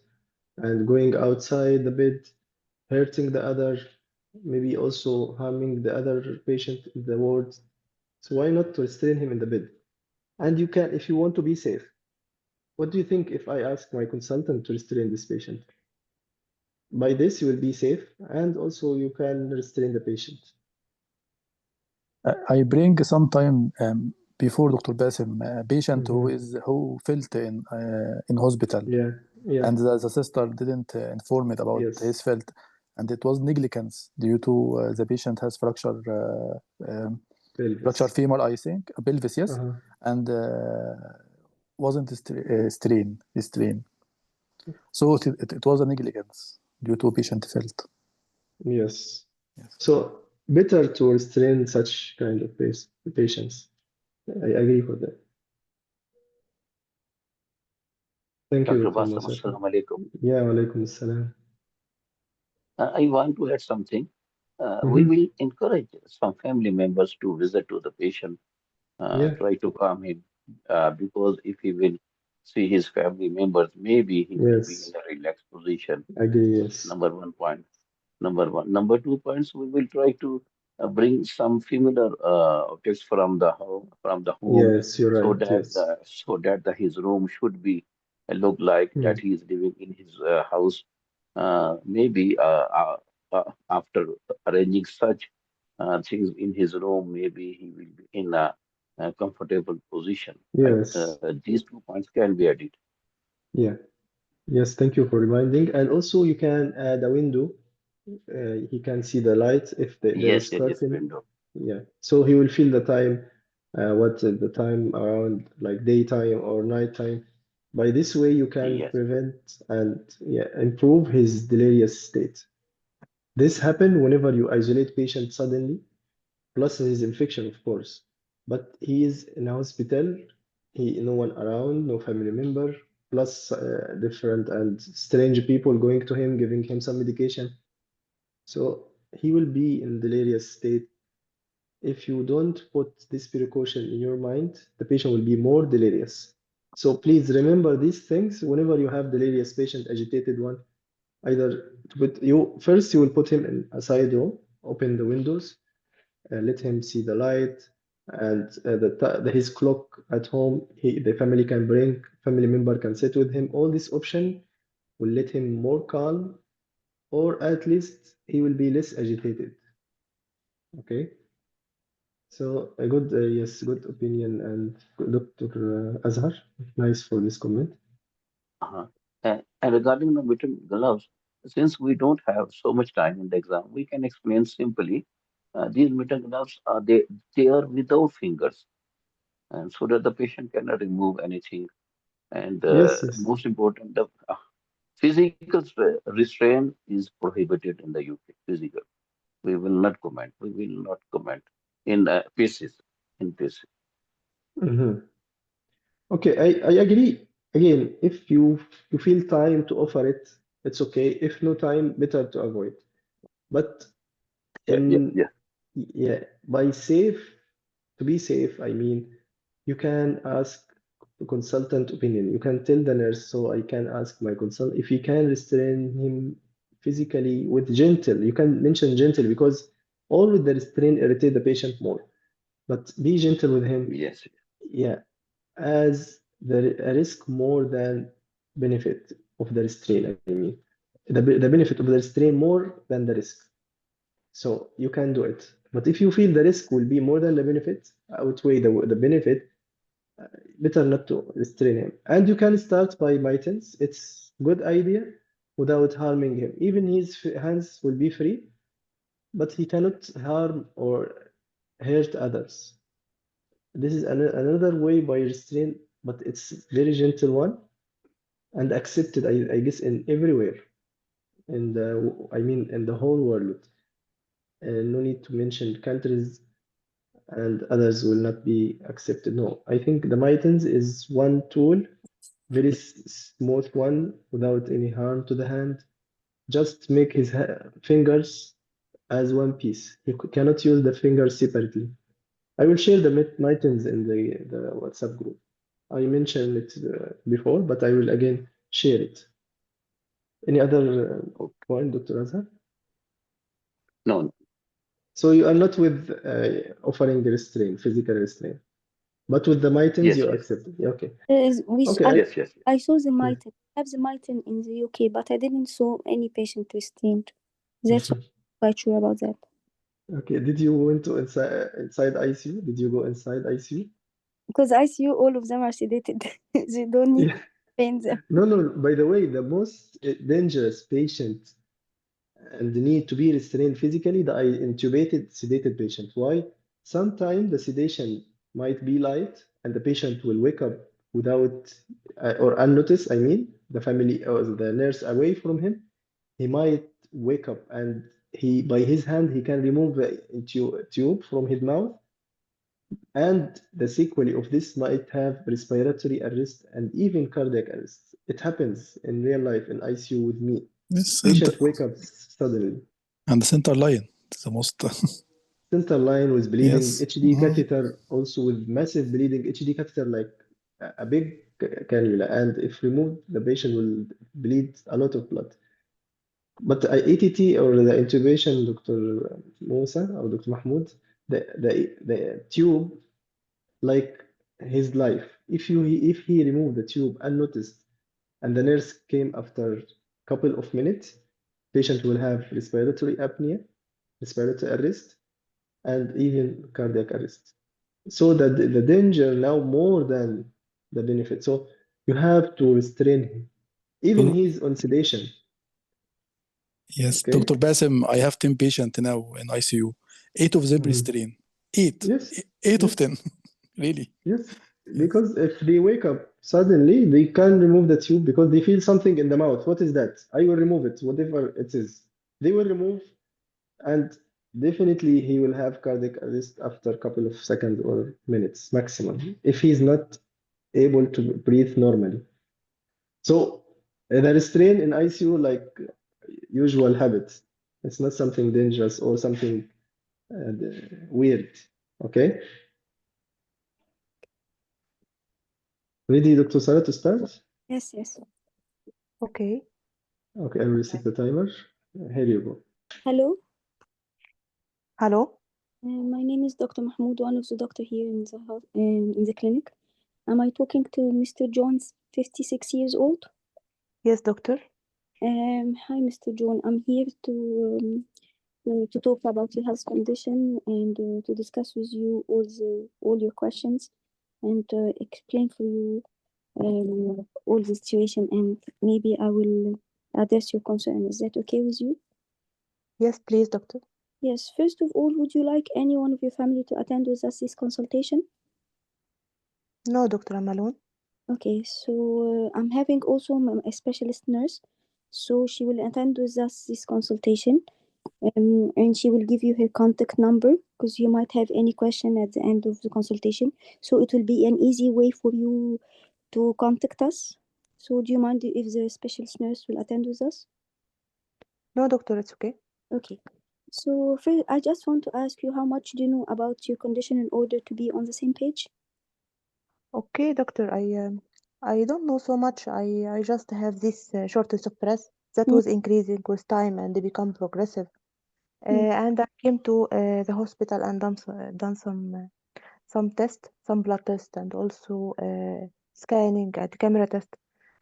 [SPEAKER 1] and going outside the bed, hurting the other, maybe also harming the other patient in the ward. So why not to restrain him in the bed? And you can, if you want to be safe. What do you think if I ask my consultant to restrain this patient? By this, you will be safe, and also you can restrain the patient.
[SPEAKER 4] I bring sometime before Dr. Basim a patient who felt in hospital,
[SPEAKER 1] Yeah, yeah,
[SPEAKER 4] and the sister didn't inform it about
[SPEAKER 1] yes,
[SPEAKER 4] his felt, and it was negligence due to the patient has fracture
[SPEAKER 1] pelvis.
[SPEAKER 4] femur, I think, pelvis, yes,
[SPEAKER 1] Uh-huh.
[SPEAKER 4] and wasn't strain. So it was a negligence due to patient felt.
[SPEAKER 1] Yes.
[SPEAKER 4] Yes.
[SPEAKER 1] So better to restrain such kind of patients. I agree with that. Thank you,
[SPEAKER 5] Dr.
[SPEAKER 1] Dr.
[SPEAKER 5] Bassam,
[SPEAKER 1] Musa.
[SPEAKER 5] Assalamu alaikum.
[SPEAKER 1] Yeah, walaikum assalam.
[SPEAKER 5] I want to add something. We
[SPEAKER 1] Mm-hmm.
[SPEAKER 5] will encourage some family members to visit to the patient,
[SPEAKER 1] Yeah,
[SPEAKER 5] try to calm him, because if he will see his family members, maybe he will be in
[SPEAKER 1] yes,
[SPEAKER 5] a relaxed position.
[SPEAKER 1] agree, yes.
[SPEAKER 5] Number one point. Number one. Number 2 points, we will try to bring some familiar objects from the home,
[SPEAKER 1] Yes, you're right, yes.
[SPEAKER 5] his room should be look like
[SPEAKER 1] Hmm.
[SPEAKER 5] that he is living in his house. Maybe after arranging such things in his room, maybe he will be in a comfortable position.
[SPEAKER 1] Yes,
[SPEAKER 5] These 2 points can be added.
[SPEAKER 1] yeah. Yes, thank you for reminding. And also you can add a window. He can see the light if there is
[SPEAKER 5] Yes, yes, yes,
[SPEAKER 1] curtain.
[SPEAKER 5] window.
[SPEAKER 1] Yeah. So he will feel the time, what the time around like daytime or nighttime. By this way, you can
[SPEAKER 5] Yes,
[SPEAKER 1] prevent and yeah, improve his delirious state. This happen whenever you isolate patient suddenly, plus his infection, of course. But he is in a hospital, no one around, no family member, plus different and strange people going to him, giving him some medication. So he will be in delirious state. If you don't put this precaution in your mind, the patient will be more delirious. So please remember these things whenever you have delirious patient, agitated one. Either to put you first, you will put him in a side room, open the windows, let him see the light, and his clock at home. The family can bring, family member can sit with him. All this option will let him more calm, or at least he will be less agitated. Okay. So a good, yes, good opinion, and Dr. Azhar, nice for this comment.
[SPEAKER 5] uh-huh. And regarding the written gloves, since we don't have so much time in the exam, we can explain simply. These metal gloves they are without fingers, and so that the patient cannot remove anything. And
[SPEAKER 1] Yes, yes.
[SPEAKER 5] most important, the physical restraint is prohibited in the UK. Physical, we will not comment. We will not comment in pieces. In pieces,
[SPEAKER 1] Mhm. Okay, I agree. Again, if you feel time to offer it, it's okay. If no time, better to avoid. But
[SPEAKER 5] yeah, yeah,
[SPEAKER 1] in
[SPEAKER 5] yeah.
[SPEAKER 1] yeah, by safe, to be safe, I mean, you can ask a consultant opinion. You can tell the nurse, so I can ask my consultant if he can restrain him physically with gentle. You can mention gentle because all with the restraint irritate the patient more. But be gentle with him.
[SPEAKER 5] Yes,
[SPEAKER 1] Yeah, as the risk more than benefit of the restraint. I mean, the benefit of the restraint more than the risk. So you can do it. But if you feel the risk will be more than the benefit, outweigh the benefit, better not to restrain him. And you can start by mittens. It's good idea without harming him. Even his hands will be free, but he cannot harm or hurt others. This is another way by restraint, but it's very gentle one and accepted, I guess, in everywhere. In I mean, in the whole world. No need to mention countries and others will not be accepted. No, I think the mittens is one tool, very smooth one without any harm to the hand. just make his fingers as one piece. He cannot use the fingers separately. I will share the items in the WhatsApp group. I mentioned it before, but I will again share it. Any other point, Dr. Azhar?
[SPEAKER 5] No, no.
[SPEAKER 1] So you are not with offering the restraint, physical restraint, but with the items
[SPEAKER 5] Yes,
[SPEAKER 1] you
[SPEAKER 5] yes,
[SPEAKER 1] accepted. Yeah, okay.
[SPEAKER 3] We
[SPEAKER 1] Okay.
[SPEAKER 5] yes, yes, yes.
[SPEAKER 3] I saw the
[SPEAKER 1] Yeah.
[SPEAKER 3] mitten. I have the mitten in the UK, but I didn't saw any patient restrained. That's why I'm quite sure about that.
[SPEAKER 1] Okay. Did you went to inside ICU? Did you go inside ICU?
[SPEAKER 3] Because ICU, all of them are sedated. They don't need
[SPEAKER 1] Yeah.
[SPEAKER 3] to pain them.
[SPEAKER 1] No, no. By the way, the most dangerous patient and the need to be restrained physically, the intubated sedated patient. Why? Sometimes the sedation might be light and the patient will wake up without or unnoticed. I mean, the family or the nurse away from him, he might wake up and he by his hand he can remove the tube from his mouth, and the sequelae of this might have respiratory arrest and even cardiac arrest. It happens in real life in ICU with me.
[SPEAKER 4] Yes,
[SPEAKER 1] Patient wake up suddenly.
[SPEAKER 4] and the center line is the most.
[SPEAKER 1] Central line with bleeding,
[SPEAKER 4] Yes.
[SPEAKER 1] HD catheter, also with massive bleeding, HD catheter like a big cannula, and if removed, the patient will bleed a lot of blood. But ATT or the intubation, Dr. Musa or Dr. Mahmoud, the tube like his life. If he removed the tube unnoticed and the nurse came after a couple of minutes, patient will have respiratory apnea, respiratory arrest, and even cardiac arrest. So the danger now more than the benefit. So you have to restrain him. Even
[SPEAKER 4] Well,
[SPEAKER 1] he's on sedation.
[SPEAKER 4] yes,
[SPEAKER 1] Okay.
[SPEAKER 4] Dr. Basim, I have 10 patients now in ICU. 8 of them
[SPEAKER 1] Mhm.
[SPEAKER 4] restrain. 8.
[SPEAKER 1] Yes.
[SPEAKER 4] 8 of
[SPEAKER 1] Yes.
[SPEAKER 4] 10. Really?
[SPEAKER 1] Yes.
[SPEAKER 4] Yes.
[SPEAKER 1] Because if they wake up suddenly, they can remove the tube because they feel something in the mouth. What is that? I will remove it, whatever it is. They will remove, and definitely he will have cardiac arrest after a couple of seconds or minutes maximum if he's not able to breathe normally. So the restraint in ICU like usual habit. It's not something dangerous or something weird. Okay. Ready, Dr. Sarah, to start?
[SPEAKER 3] Yes, yes.
[SPEAKER 2] Okay.
[SPEAKER 1] Okay, I will set the timer. Here you go.
[SPEAKER 3] Hello,
[SPEAKER 2] Hello.
[SPEAKER 3] my name is Dr. Mahmoud, one of the doctor here in the clinic. Am I talking to Mr. Jones, 56 years old?
[SPEAKER 2] Yes, doctor.
[SPEAKER 3] Hi, Mr. John. I'm here to talk about your health condition and to discuss with you all your questions and explain for you all the situation, and maybe I will address your concern. Is that okay with you?
[SPEAKER 2] Yes, please, doctor.
[SPEAKER 3] Yes. First of all, would you like any one of your family to attend with us this consultation?
[SPEAKER 2] No, doctor, I'm alone.
[SPEAKER 3] Okay, so I'm having also a specialist nurse, so she will attend with us this consultation. And she will give you her contact number because you might have any question at the end of the consultation. So it will be an easy way for you to contact us. So do you mind if the specialist nurse will attend with us?
[SPEAKER 2] No, doctor, it's okay.
[SPEAKER 3] Okay. So first, I just want to ask you how much do you know about your condition in order to be on the same page?
[SPEAKER 2] Okay, doctor. I don't know so much. I just have this shortness of breath that
[SPEAKER 3] Mm,
[SPEAKER 2] was increasing with time and become progressive.
[SPEAKER 3] mm,
[SPEAKER 2] And I came to the hospital and done some tests, some blood tests, and also scanning and camera test.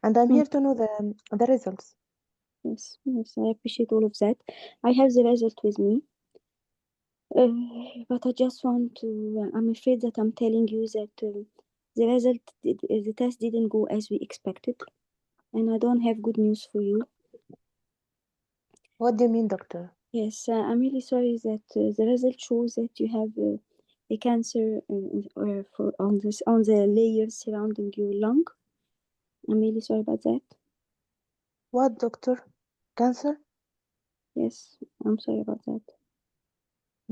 [SPEAKER 2] And I'm
[SPEAKER 3] mm.
[SPEAKER 2] here to know the results.
[SPEAKER 3] Yes, yes, I appreciate all of that. I have the result with me. But I just want to, I'm afraid that I'm telling you that the test didn't go as we expected, and I don't have good news for you.
[SPEAKER 2] What do you mean, doctor?
[SPEAKER 3] Yes, I'm really sorry that the result shows that you have a cancer on the layers surrounding your lung. I'm really sorry about that.
[SPEAKER 2] What, doctor? Cancer?
[SPEAKER 3] Yes, I'm sorry about that.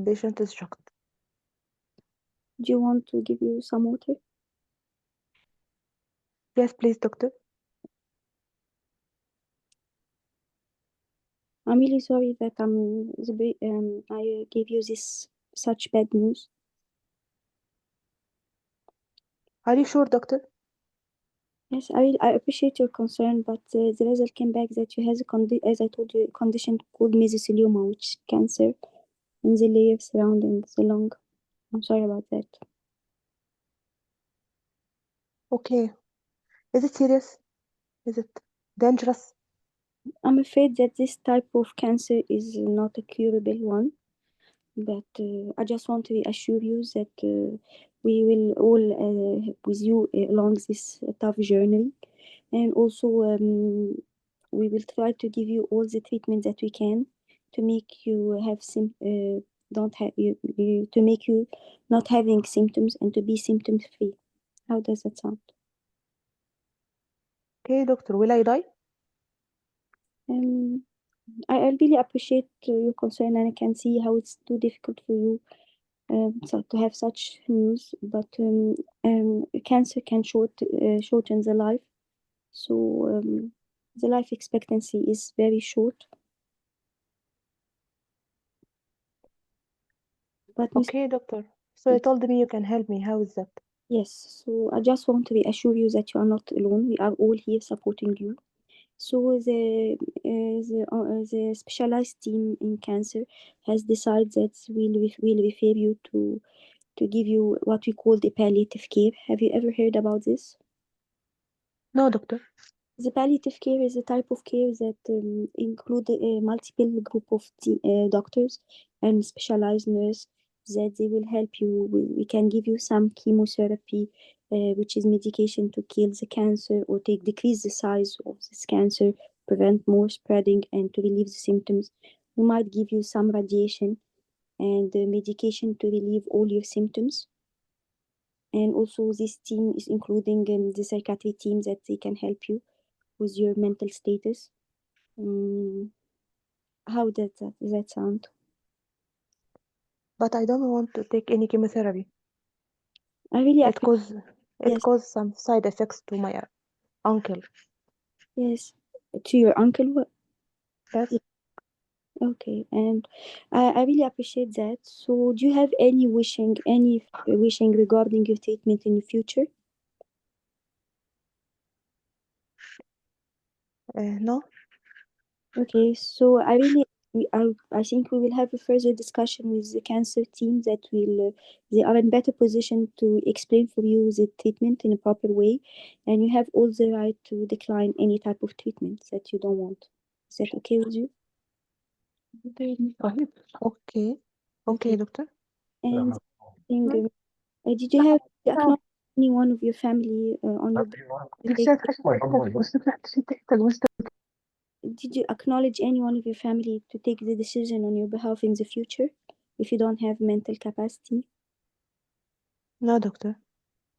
[SPEAKER 2] Patient is shocked.
[SPEAKER 3] Do you want to give you some water?
[SPEAKER 2] Yes, please, doctor.
[SPEAKER 3] I'm really sorry that I gave you this such bad news.
[SPEAKER 2] Are you sure, doctor?
[SPEAKER 3] Yes, I appreciate your concern, but the result came back that you have as I told you, a condition called mesothelioma, which is cancer in the layer surrounding the lung. I'm sorry about that.
[SPEAKER 2] Okay. Is it serious? Is it dangerous?
[SPEAKER 3] I'm afraid that this type of cancer is not a curable one, but I just want to reassure you that we will all with you along this tough journey, and also we will try to give you all the treatment that we can to make you have don't have to make you not having symptoms and to be symptom free. How does that sound?
[SPEAKER 2] Okay, doctor, will I die?
[SPEAKER 3] Um, I really appreciate your concern, and I can see how it's too difficult for you so to have such news. But cancer can shorten the life, so the life expectancy is very short. But
[SPEAKER 2] Okay, doctor. So you told me you can help me. How is that?
[SPEAKER 3] yes, so I just want to reassure you that you are not alone. We are all here supporting you. So the specialized team in cancer has decided that we'll refer you to give you what we call the palliative care. Have you ever heard about this?
[SPEAKER 2] No, doctor.
[SPEAKER 3] The palliative care is a type of care that include a multiple group of doctors and specialized nurse that they will help you. We can give you some chemotherapy, which is medication to kill the cancer or to decrease the size of this cancer, prevent more spreading, and to relieve the symptoms. We might give you some radiation and medication to relieve all your symptoms. And also, this team is including the psychiatry team that they can help you with your mental status. Mm, how does that sound?
[SPEAKER 2] But I don't want to take any chemotherapy.
[SPEAKER 3] I really
[SPEAKER 2] It cause
[SPEAKER 3] yes,
[SPEAKER 2] some side effects to my uncle.
[SPEAKER 3] yes. To your uncle?
[SPEAKER 2] Yes.
[SPEAKER 3] Okay, and I really appreciate that. So, do you have any wishing regarding your treatment in the future?
[SPEAKER 2] No.
[SPEAKER 3] Okay, so I think we will have a further discussion with the cancer team that will they are in better position to explain for you the treatment in a proper way, and you have all the right to decline any type of treatment that you don't want. Is that okay with you?
[SPEAKER 2] Okay. Okay, doctor.
[SPEAKER 3] And thing, did you have to acknowledge any one of your family on your to take? Did you acknowledge any one of your family to take the decision on your behalf in the future if you don't have mental capacity?
[SPEAKER 2] No, doctor.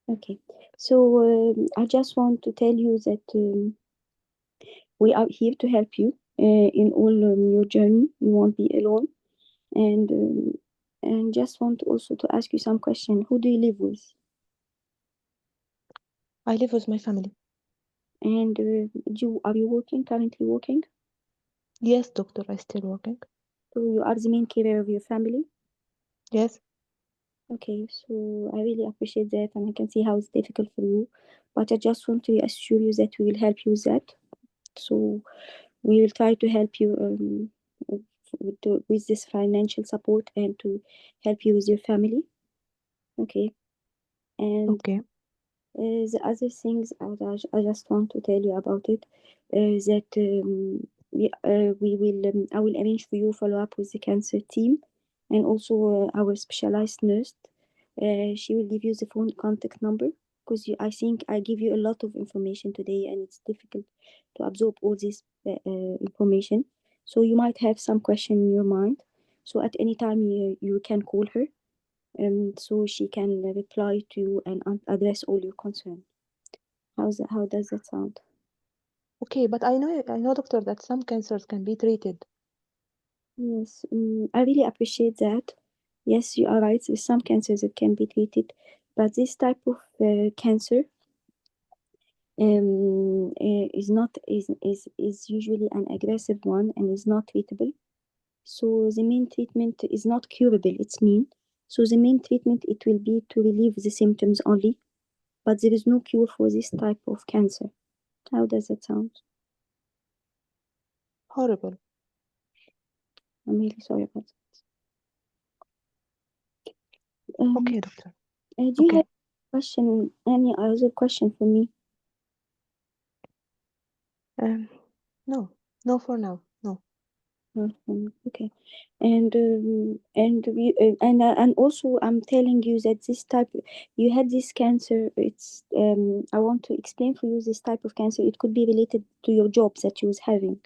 [SPEAKER 3] Okay, so I just want to tell you that we are here to help you in all your journey. You won't be alone, and just want also to ask you some question. Who do you live with?
[SPEAKER 2] I live with my family.
[SPEAKER 3] And are you working currently working?
[SPEAKER 2] Yes, doctor. I still working.
[SPEAKER 3] So you are the main carer of your family.
[SPEAKER 2] Yes.
[SPEAKER 3] Okay, so I really appreciate that, and I can see how it's difficult for you, but I just want to assure you that we will help you with that. So we will try to help you with this financial support and to help you with your family. Okay, and
[SPEAKER 2] Okay.
[SPEAKER 3] the other things I just want to tell you about it that we will I will arrange for you follow up with the cancer team and also our specialized nurse. She will give you the phone contact number because I think I give you a lot of information today and it's difficult to absorb all this information. So you might have some question in your mind. So at any time you can call her so she can reply to you and address all your concern. How does that sound?
[SPEAKER 2] Okay, but I know, doctor, that some cancers can be treated.
[SPEAKER 3] Yes, I really appreciate that. Yes, you are right. There's some cancers that can be treated, but this type of cancer is usually an aggressive one and is not treatable. So the main treatment is not curable, it's mean. So the main treatment, it will be to relieve the symptoms only, but there is no cure for this type of cancer. How does that sound?
[SPEAKER 2] Horrible.
[SPEAKER 3] I'm really sorry about that.
[SPEAKER 2] Okay, doctor.
[SPEAKER 3] Do you
[SPEAKER 2] Okay.
[SPEAKER 3] have any other question for me?
[SPEAKER 2] No, no for now. No.
[SPEAKER 3] Okay, and also I'm telling you that this type, you had this cancer. It's I want to explain for you this type of cancer. It could be related to your job that you was having.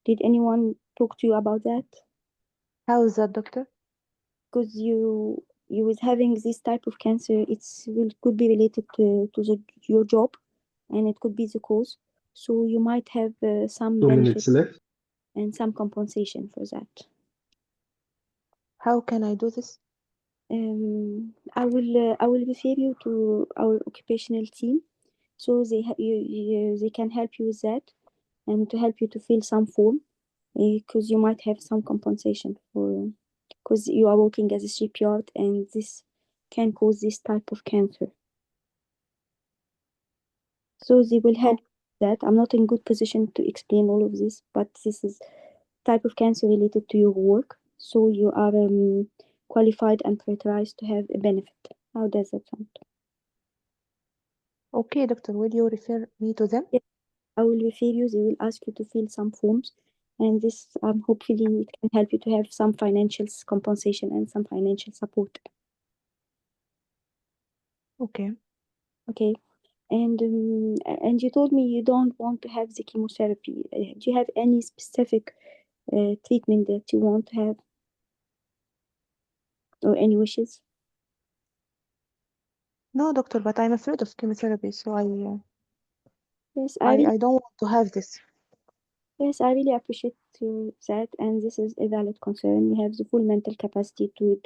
[SPEAKER 3] Did anyone talk to you about that?
[SPEAKER 2] How is that, doctor?
[SPEAKER 3] Because you was having this type of cancer. Could be related to your job, and it could be the cause. So you might have some
[SPEAKER 1] 2
[SPEAKER 3] benefit
[SPEAKER 1] minutes left.
[SPEAKER 3] and some compensation for that.
[SPEAKER 2] How can I do this?
[SPEAKER 3] I will refer you to our occupational team, so they can help you with that, and to help you to fill some form, because you might have some compensation for, because you are working as a shipyard, and this can cause this type of cancer. So they will help that. I'm not in good position to explain all of this, but this is type of cancer related to your work, so you are qualified and authorized to have a benefit. How does that sound?
[SPEAKER 2] Okay, doctor. Will you refer me to them?
[SPEAKER 3] Yes, I will refer you. They will ask you to fill some forms, and this hopefully it can help you to have some financial compensation and some financial support.
[SPEAKER 2] Okay.
[SPEAKER 3] Okay, and you told me you don't want to have the chemotherapy. Do you have any specific treatment that you want to have, or any wishes?
[SPEAKER 2] No, doctor, but I'm afraid of chemotherapy, so
[SPEAKER 3] Yes,
[SPEAKER 2] I don't want to have this.
[SPEAKER 3] Yes, I really appreciate that, and this is a valid concern. You have the full mental capacity to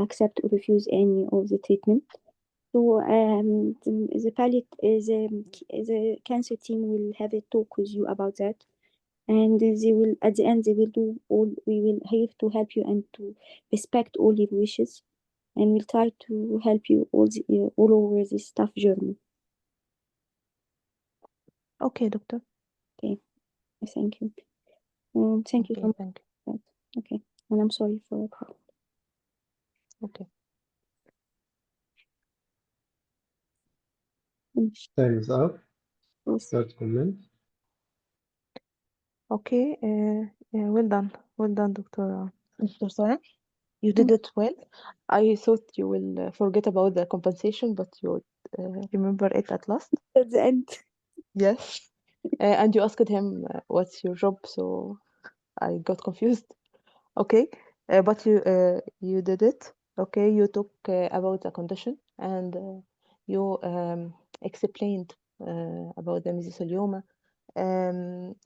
[SPEAKER 3] accept or refuse any of the treatment. So, the cancer team will have a talk with you about that, and they will, at the end, they will do all. We will here to help you and to respect all your wishes, and we'll try to help you all over this tough journey.
[SPEAKER 2] Okay, doctor.
[SPEAKER 3] Okay, thank you. Thank you so
[SPEAKER 2] Okay,
[SPEAKER 3] much.
[SPEAKER 2] thank
[SPEAKER 3] Okay, and I'm sorry for that.
[SPEAKER 2] you. Okay.
[SPEAKER 1] Time is up.
[SPEAKER 3] Yes.
[SPEAKER 1] Start comment.
[SPEAKER 2] Okay. Well done. Well done, Doctor Sarah. You did it well. I thought you will forget about the compensation, but you remember it at last.
[SPEAKER 3] At the end.
[SPEAKER 2] Yes. And you asked him, what's your job? So I got confused. Okay. But you did it. Okay. You talk about the condition, and you explained about the mesothelioma.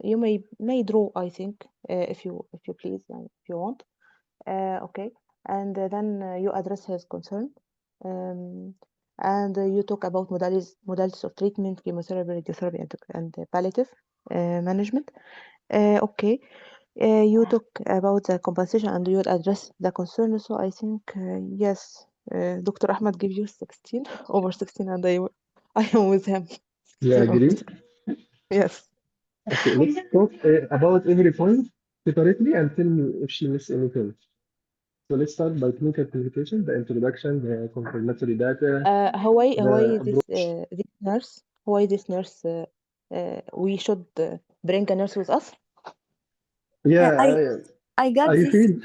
[SPEAKER 2] You may draw, I think, if you please, if you want. Okay, and then you address his concern, and you talk about modalities of treatment, chemotherapy, radiotherapy, and palliative management. Okay, you talk about the compensation, and you address the concern. So I think yes, Dr. Ahmed gave you 16 over 16, and I am with him.
[SPEAKER 1] You
[SPEAKER 2] 16 over
[SPEAKER 1] agree?
[SPEAKER 2] 16. Yes.
[SPEAKER 1] Okay, let's talk about every point separately and tell me if she missed anything. So let's start by clinical communication, the introduction, the confirmatory data,
[SPEAKER 2] Why
[SPEAKER 1] the
[SPEAKER 2] this nurse? Why this nurse? We should bring a nurse with us.
[SPEAKER 1] yeah,
[SPEAKER 3] I got
[SPEAKER 1] I
[SPEAKER 3] this.
[SPEAKER 1] feel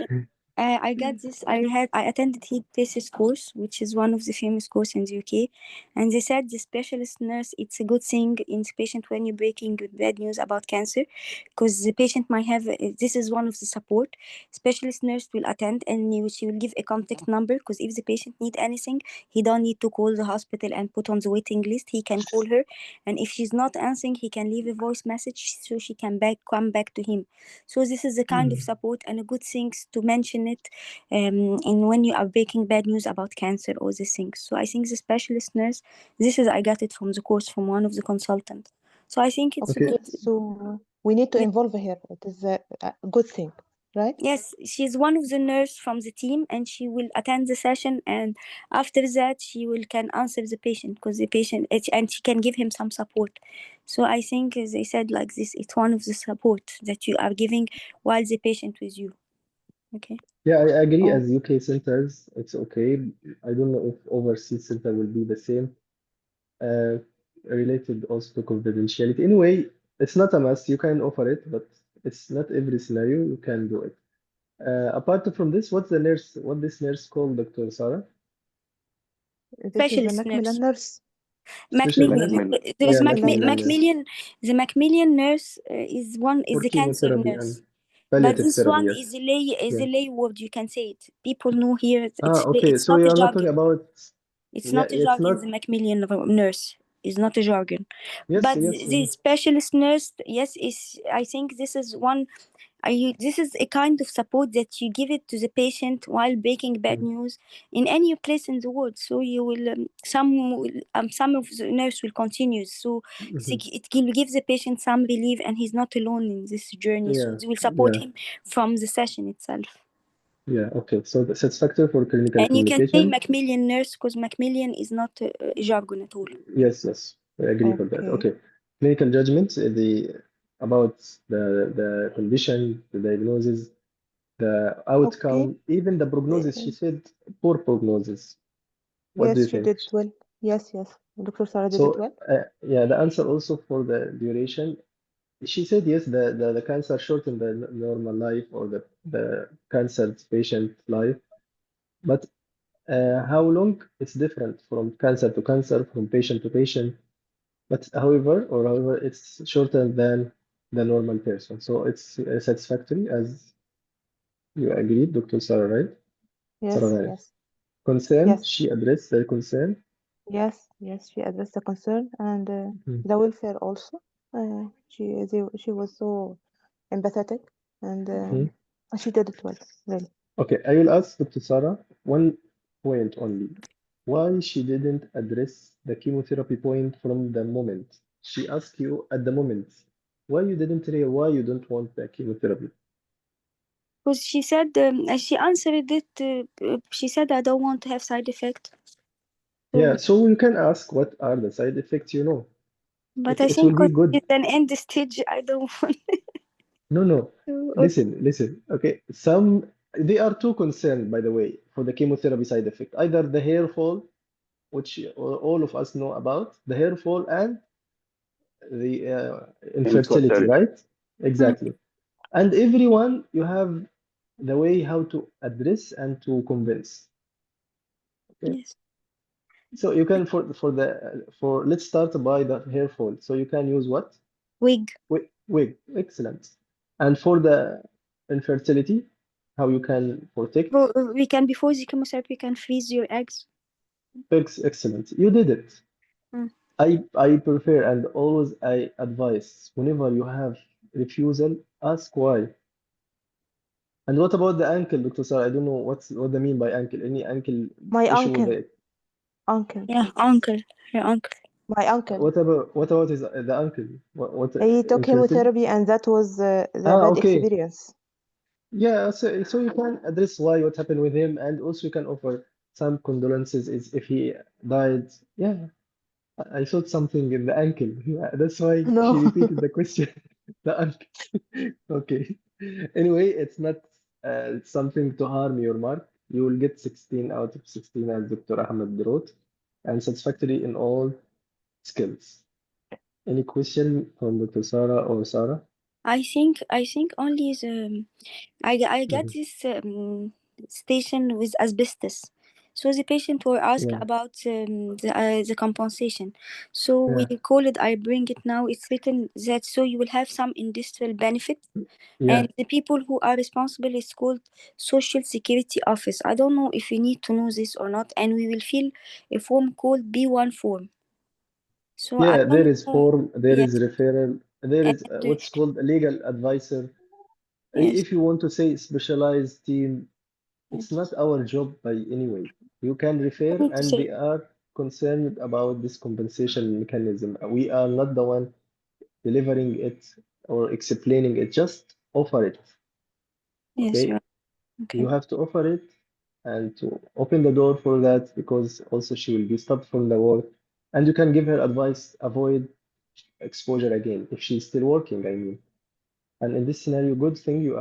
[SPEAKER 3] I got this. I attended heat thesis course, which is one of the famous course in the UK, and they said the specialist nurse. It's a good thing in the patient when you're breaking with bad news about cancer, because the patient might have. This is one of the support. Specialist nurse will attend, and she will give a contact number. Because if the patient need anything, he don't need to call the hospital and put on the waiting list. He can call her, and if she's not answering, he can leave a voice message so she can come back to him. So this is the kind of support and a good things to mention it, and when you are breaking bad news about cancer or these things. So I think the specialist nurse, this is I got it from the course from one of the consultants. So I think it's
[SPEAKER 1] Okay.
[SPEAKER 3] good.
[SPEAKER 2] Okay, so we need to
[SPEAKER 3] Yeah.
[SPEAKER 2] involve her. It is a good thing, right?
[SPEAKER 3] Yes, she's one of the nurse from the team, and she will attend the session, and after that she will can answer the patient because the patient and she can give him some support. So I think they said like this, it's one of the support that you are giving while the patient with you. Okay.
[SPEAKER 1] Yeah, I agree.
[SPEAKER 2] Oh,
[SPEAKER 1] As UK centers, it's okay. I don't know if overseas center will be the same. Uh, Related also to confidentiality. Anyway, it's not a must. You can offer it, but it's not every scenario you can do it. Apart from this, what this nurse called, Dr. Sarah?
[SPEAKER 2] this is the
[SPEAKER 3] Specialist
[SPEAKER 2] Macmillan
[SPEAKER 3] nurse.
[SPEAKER 2] nurse.
[SPEAKER 3] Macmillian.
[SPEAKER 1] Specialist.
[SPEAKER 5] Macmillan.
[SPEAKER 3] There is
[SPEAKER 1] Yeah,
[SPEAKER 2] Macmillan
[SPEAKER 1] Macmillan
[SPEAKER 2] nurse.
[SPEAKER 1] nurse
[SPEAKER 3] Macmillian. The Macmillian nurse is
[SPEAKER 1] for
[SPEAKER 3] the cancer
[SPEAKER 1] chemotherapy
[SPEAKER 3] nurse.
[SPEAKER 1] and
[SPEAKER 3] But
[SPEAKER 1] palliative
[SPEAKER 3] this
[SPEAKER 1] therapy.
[SPEAKER 3] one
[SPEAKER 1] Yes.
[SPEAKER 3] is
[SPEAKER 1] Yeah.
[SPEAKER 3] a lay word. You can say it. People know here.
[SPEAKER 1] Ah, okay.
[SPEAKER 3] It's
[SPEAKER 1] So
[SPEAKER 3] not
[SPEAKER 1] you
[SPEAKER 3] a
[SPEAKER 1] are not talking
[SPEAKER 3] jargon.
[SPEAKER 1] about.
[SPEAKER 3] It's
[SPEAKER 1] Yeah,
[SPEAKER 3] not a
[SPEAKER 1] it's
[SPEAKER 3] jargon.
[SPEAKER 1] not.
[SPEAKER 3] The Macmillian nurse is not a jargon.
[SPEAKER 1] Yes,
[SPEAKER 3] But
[SPEAKER 1] yes.
[SPEAKER 3] the specialist nurse, yes, is I think this is one. This is a kind of support that you give it to the patient while breaking bad news in any place in the world. So you will some of the nurse will continue. So
[SPEAKER 1] Mhm.
[SPEAKER 3] it will give the patient some relief, and he's not alone in this journey. So
[SPEAKER 1] Yeah,
[SPEAKER 3] they will support
[SPEAKER 1] yeah,
[SPEAKER 3] him from the session itself.
[SPEAKER 1] yeah. Okay. So the satisfactory for clinical
[SPEAKER 3] And you can say
[SPEAKER 1] communication.
[SPEAKER 3] Macmillian nurse because Macmillian is not a jargon at all.
[SPEAKER 1] Yes, yes. I agree for that.
[SPEAKER 2] Okay.
[SPEAKER 1] Okay. Clinical judgment, the about the condition, the diagnosis, the
[SPEAKER 2] Okay.
[SPEAKER 1] outcome, even the prognosis. She
[SPEAKER 2] Uh,
[SPEAKER 1] said poor prognosis. What do
[SPEAKER 2] yes,
[SPEAKER 1] you
[SPEAKER 2] she
[SPEAKER 1] think?
[SPEAKER 2] did well. Yes, yes. Dr. Sarah did it
[SPEAKER 1] So
[SPEAKER 2] well.
[SPEAKER 1] yeah, the answer also for the duration. She said yes, the cancer shortened the normal life or the cancer patient life, but how long? It's different from cancer to cancer, from patient to patient. But however, it's shorter than the normal person. So it's satisfactory, as you agreed, Dr. Sarah, right? Sarah,
[SPEAKER 2] Yes,
[SPEAKER 1] right?
[SPEAKER 2] yes,
[SPEAKER 1] Concern,
[SPEAKER 2] yes,
[SPEAKER 1] she addressed the concern.
[SPEAKER 2] yes, yes. She addressed the concern and
[SPEAKER 1] Mhm.
[SPEAKER 2] the welfare also. She was so empathetic and
[SPEAKER 1] Mhm.
[SPEAKER 2] she did it well, really.
[SPEAKER 1] Okay, I will ask Dr. Sarah one point only. Why she didn't address the chemotherapy point from the moment? She asked you at the moment. Why you didn't tell her why you don't want the chemotherapy?
[SPEAKER 3] Because she said, she answered it. She said, I don't want to have side effect.
[SPEAKER 1] Yeah,
[SPEAKER 3] So,
[SPEAKER 1] so you can ask what are the side effects, you know.
[SPEAKER 3] but
[SPEAKER 1] It,
[SPEAKER 3] I
[SPEAKER 1] it will
[SPEAKER 3] think
[SPEAKER 1] be
[SPEAKER 3] because
[SPEAKER 1] good.
[SPEAKER 3] it's an end stage, I don't want
[SPEAKER 1] No, no.
[SPEAKER 3] to. Okay.
[SPEAKER 1] Listen. Okay, they are too concerned, by the way, for the chemotherapy side effect. Either the hair fall, which all of us know about, the hair fall and the infertility,
[SPEAKER 5] Infertility.
[SPEAKER 1] right?
[SPEAKER 3] Mm,
[SPEAKER 1] Exactly. And everyone, you have the way how to address and to convince. Okay,
[SPEAKER 3] yes.
[SPEAKER 1] so you can for let's start by the hair fall. So you can use what?
[SPEAKER 3] Wig.
[SPEAKER 1] Wig. Excellent. And for the infertility, how you can protect?
[SPEAKER 3] We can, before the chemotherapy, can freeze your eggs.
[SPEAKER 1] Excellent. You did it.
[SPEAKER 3] Mm,
[SPEAKER 1] I prefer and always I advise whenever you have refusal, ask why. And what about the ankle, Dr. Sir? I don't know what they mean by ankle. Any ankle
[SPEAKER 2] My
[SPEAKER 1] issue with
[SPEAKER 2] uncle,
[SPEAKER 1] it?
[SPEAKER 2] uncle,
[SPEAKER 3] yeah, uncle. Her uncle.
[SPEAKER 2] my uncle.
[SPEAKER 1] What about his the ankle? What
[SPEAKER 2] He took
[SPEAKER 1] infertility?
[SPEAKER 2] chemotherapy and that was the
[SPEAKER 1] Ah,
[SPEAKER 2] bad
[SPEAKER 1] okay.
[SPEAKER 2] experience.
[SPEAKER 1] Yeah, so you can address why what happened with him, and also you can offer some condolences is if he died. Yeah, I thought something in the ankle. Yeah, that's why she
[SPEAKER 2] No,
[SPEAKER 1] repeated the question. The ankle. Okay. Anyway, it's not something to harm your mark. You will get 16 out of 16 as Dr. Ahmed wrote, and satisfactory in all skills. Any question from Dr. Sarah or Sarah?
[SPEAKER 3] I think only the I got
[SPEAKER 1] Mhm.
[SPEAKER 3] this station with asbestos. So the patient were asked
[SPEAKER 1] Yeah,
[SPEAKER 3] about the compensation. So we
[SPEAKER 1] yeah,
[SPEAKER 3] call it. I bring it now. It's written that so you will have some industrial benefit,
[SPEAKER 1] yeah.
[SPEAKER 3] and the people who are responsible is called Social Security Office. I don't know if you need to know this or not, and we will fill a form called B1 form. So I
[SPEAKER 1] Yeah,
[SPEAKER 3] don't
[SPEAKER 1] there is
[SPEAKER 3] know.
[SPEAKER 1] form, there
[SPEAKER 3] Yes,
[SPEAKER 1] is referral, there is
[SPEAKER 3] and
[SPEAKER 1] what's called a legal advisor.
[SPEAKER 3] yes.
[SPEAKER 1] If you want to say specialized team, It's not our job by any way. You can refer,
[SPEAKER 3] I need to
[SPEAKER 1] and
[SPEAKER 3] say,
[SPEAKER 1] they are concerned about this compensation mechanism. We are not the one delivering it or explaining it. Just offer it.
[SPEAKER 3] yes,
[SPEAKER 1] Okay?
[SPEAKER 3] you're okay.
[SPEAKER 1] You have to offer it and to open the door for that, because also she will be stopped from the work. And you can give her advice, avoid exposure again if she's still working, I mean. And in this scenario, good thing you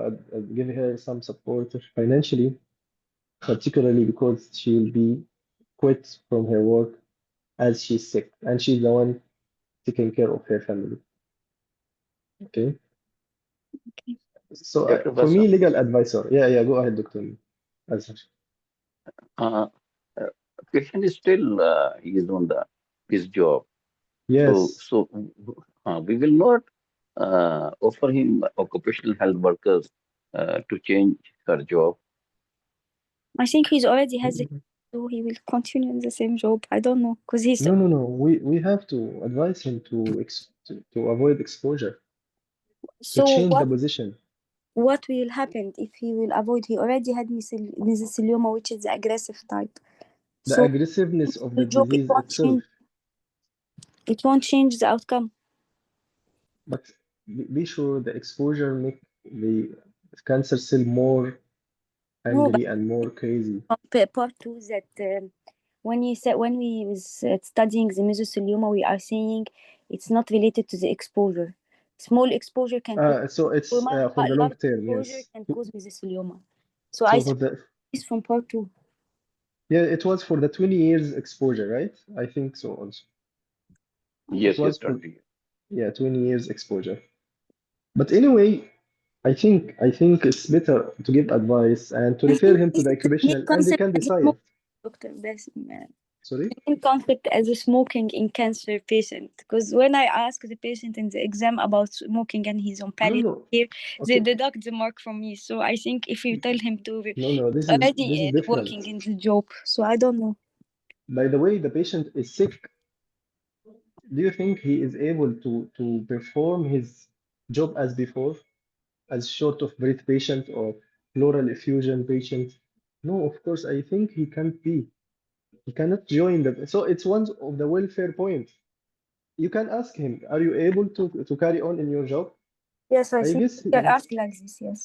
[SPEAKER 1] give her some support financially, particularly because she will be quit from her work as she's sick and she's the one taking care of her family. Okay.
[SPEAKER 3] Okay.
[SPEAKER 1] So
[SPEAKER 5] Dr.
[SPEAKER 1] for me,
[SPEAKER 5] Bassam,
[SPEAKER 1] legal advisor. Yeah, go ahead, Dr. Azhar.
[SPEAKER 5] uh, uh, patient is still he is on the his job. So,
[SPEAKER 1] Yes.
[SPEAKER 5] so we will not offer him occupational health workers to change her job.
[SPEAKER 3] I think he's already has it, so he will continue in the same job. I don't know, because he's
[SPEAKER 1] No. We have to advise him to avoid exposure, to
[SPEAKER 3] so
[SPEAKER 1] change the position.
[SPEAKER 3] what will happen if he will avoid? He already had mesothelioma, which is the aggressive type.
[SPEAKER 1] The
[SPEAKER 3] So
[SPEAKER 1] aggressiveness of
[SPEAKER 3] the
[SPEAKER 1] the
[SPEAKER 3] job,
[SPEAKER 1] disease itself.
[SPEAKER 3] it won't change the outcome.
[SPEAKER 1] But be sure the exposure make the cancer cell more
[SPEAKER 3] No, but
[SPEAKER 1] angry and more crazy.
[SPEAKER 3] part two that when we was studying the mesothelioma, we are saying it's not related to the exposure. Small exposure can cause
[SPEAKER 1] So it's
[SPEAKER 3] mesothelioma,
[SPEAKER 1] for
[SPEAKER 3] but
[SPEAKER 1] the long
[SPEAKER 3] large
[SPEAKER 1] term,
[SPEAKER 3] exposure
[SPEAKER 1] yes.
[SPEAKER 3] can cause mesothelioma. So I
[SPEAKER 1] So
[SPEAKER 3] think
[SPEAKER 1] for the
[SPEAKER 3] it's from part two.
[SPEAKER 1] yeah, it was for the 20 years exposure, right? I think so also. It
[SPEAKER 5] Yes, yes,
[SPEAKER 1] was for
[SPEAKER 5] 20.
[SPEAKER 1] yeah, 20 years exposure. But anyway, I think it's better to give advice and to
[SPEAKER 3] I
[SPEAKER 1] refer
[SPEAKER 3] think
[SPEAKER 1] him to
[SPEAKER 3] this
[SPEAKER 1] the
[SPEAKER 3] is the main
[SPEAKER 1] occupational, and they
[SPEAKER 3] concept
[SPEAKER 1] can
[SPEAKER 3] as
[SPEAKER 1] decide.
[SPEAKER 3] smoking, Doctor Best.
[SPEAKER 1] Sorry?
[SPEAKER 3] Main concept as a smoking in cancer patient, because when I ask the patient in the exam about smoking and he's on
[SPEAKER 1] No,
[SPEAKER 3] palliative
[SPEAKER 1] no.
[SPEAKER 3] care, they
[SPEAKER 1] Okay.
[SPEAKER 3] deduct the mark from me. So I think if you tell him to
[SPEAKER 1] No. This is
[SPEAKER 3] already
[SPEAKER 1] this is different.
[SPEAKER 3] working in the job, so I don't know.
[SPEAKER 1] By the way, the patient is sick. Do you think he is able to perform his job as before, as short of breath patient or pleural effusion patient? No, of course, I think he can't be. He cannot join the. So it's one of the welfare points. You can ask him, are you able to carry on in your job?
[SPEAKER 3] Yes, I
[SPEAKER 1] I
[SPEAKER 3] think
[SPEAKER 1] guess
[SPEAKER 3] you can ask like this. Yes.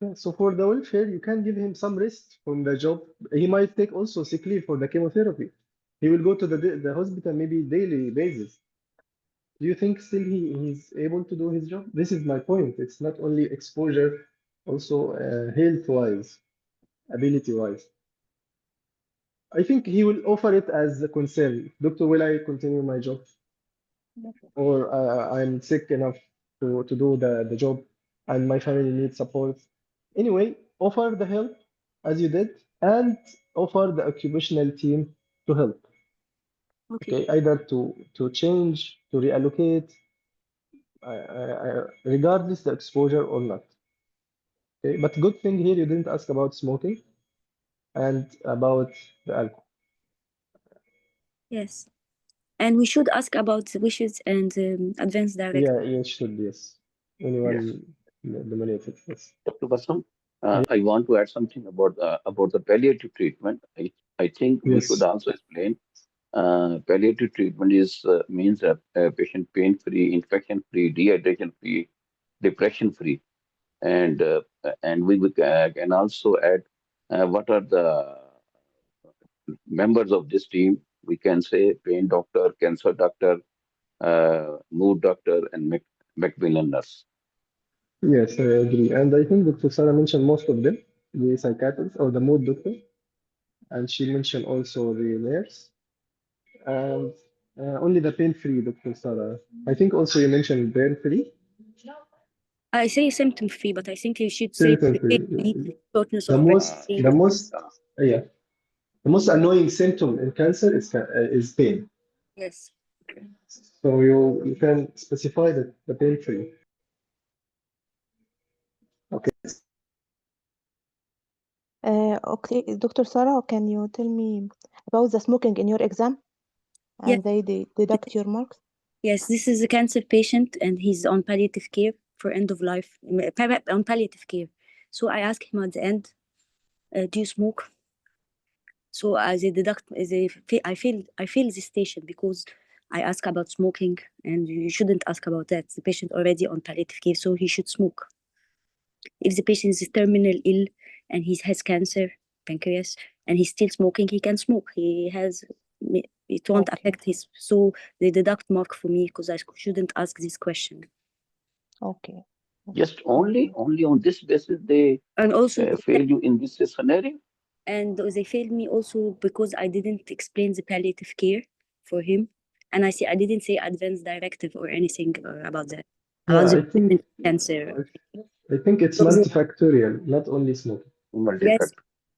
[SPEAKER 1] yeah, so for the welfare, you can give him some rest from the job. He might take also sick leave for the chemotherapy. He will go to the hospital maybe daily basis. Do you think still he's able to do his job? This is my point. It's not only exposure, also health-wise, ability-wise. I think he will offer it as a concern. Doctor, will I continue my job? Or I'm sick enough to do the job and my family needs support. Anyway, offer the help as you did and offer the occupational team to help.
[SPEAKER 3] Okay.
[SPEAKER 1] Okay, either to change, to reallocate, regardless the exposure or not. Okay, but good thing here you didn't ask about smoking and about the alcohol.
[SPEAKER 3] Yes, and we should ask about the wishes and advance direct.
[SPEAKER 1] Yeah, it should, yes.
[SPEAKER 5] Yes.
[SPEAKER 1] Anyone dominated, yes.
[SPEAKER 5] Dr. Bassam,
[SPEAKER 1] Yeah,
[SPEAKER 5] I want to add something about the palliative treatment. I think we should
[SPEAKER 1] yes,
[SPEAKER 5] also explain. Palliative treatment is means a patient pain-free, infection-free, dehydration-free, depression-free, and we can also add what are the members of this team. We can say pain doctor, cancer doctor, mood doctor, and Macmillan nurse.
[SPEAKER 1] yes, I agree. And I think Dr. Sarah mentioned most of them, the psychiatrist or the mood doctor, and she mentioned also the nurse, and only the pain-free, Dr. Sarah. I think also you mentioned pain-free,
[SPEAKER 3] I say symptom free, but I think you should say pain-free,
[SPEAKER 1] symptom-free.
[SPEAKER 3] shortness
[SPEAKER 1] The
[SPEAKER 3] of breath,
[SPEAKER 1] most,
[SPEAKER 3] pain.
[SPEAKER 1] the most, yeah, the most annoying symptom in cancer is pain.
[SPEAKER 3] Yes.
[SPEAKER 1] So you can specify the pain-free. Okay.
[SPEAKER 2] Okay, Dr. Sarah, can you tell me about the smoking in your exam
[SPEAKER 3] Yes.
[SPEAKER 2] and they deduct your marks?
[SPEAKER 3] Yes, this is a cancer patient and he's on palliative care for end of life, on palliative care. So I asked him at the end, do you smoke? So as a I feel this patient because I ask about smoking, and you shouldn't ask about that. The patient already on palliative care, so he should smoke. If the patient is terminal ill and he has cancer, pancreas, and he's still smoking, he can smoke. It won't affect his. So they deduct mark for me because I shouldn't ask this question.
[SPEAKER 2] Okay.
[SPEAKER 5] Just only on this basis they
[SPEAKER 3] And also
[SPEAKER 5] fail you in this scenario?
[SPEAKER 3] And they failed me also because I didn't explain the palliative care for him. And I didn't say advance directive or anything about that. About
[SPEAKER 1] Yeah,
[SPEAKER 3] the cancer.
[SPEAKER 1] I think it's multifactorial, not only smoking.
[SPEAKER 3] Yes,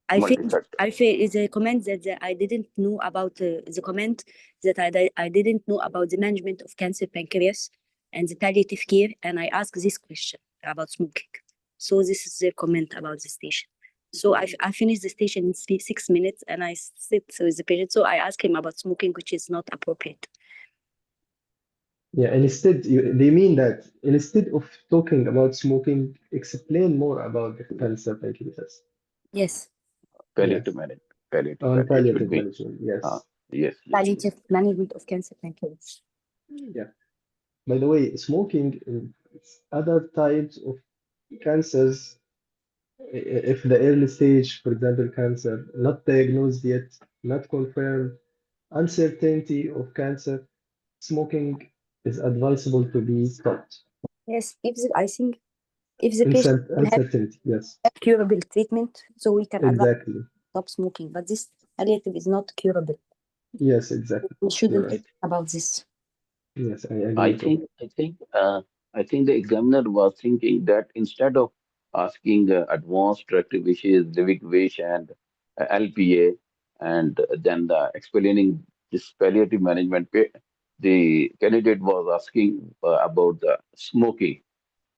[SPEAKER 3] I feel
[SPEAKER 5] Multifactor.
[SPEAKER 3] is a comment that I didn't know about the comment that I didn't know about the management of cancer pancreas and the palliative care, and I asked this question about smoking. So this is their comment about the station. So I finished the station in 6 minutes, and I sit with the patient. So I asked him about smoking, which is not appropriate.
[SPEAKER 1] Yeah, and instead, they mean that instead of talking about smoking, explain more about the cancer pancreas.
[SPEAKER 3] Yes.
[SPEAKER 5] Palliative management.
[SPEAKER 1] On
[SPEAKER 5] It should
[SPEAKER 1] palliative
[SPEAKER 5] be.
[SPEAKER 1] management, yes.
[SPEAKER 5] Yes.
[SPEAKER 3] Palliative management of cancer pancreas.
[SPEAKER 1] Yeah. By the way, smoking in other types of cancers, if the early stage, for example, cancer, not diagnosed yet, not confirmed, uncertainty of cancer, smoking is advisable to be stopped.
[SPEAKER 3] Yes, I think if the patient have
[SPEAKER 1] Uncertainty, yes.
[SPEAKER 3] curable treatment, so we can advise
[SPEAKER 1] Exactly.
[SPEAKER 3] stop smoking. But this palliative is not curable.
[SPEAKER 1] Yes, exactly.
[SPEAKER 3] We shouldn't
[SPEAKER 1] You're
[SPEAKER 3] think
[SPEAKER 1] right.
[SPEAKER 3] about this.
[SPEAKER 1] Yes, I agree too.
[SPEAKER 5] I think the examiner was thinking that instead of asking advanced directive wishes, civic wish, and LPA, and then explaining this palliative management, the candidate was asking about the smoking.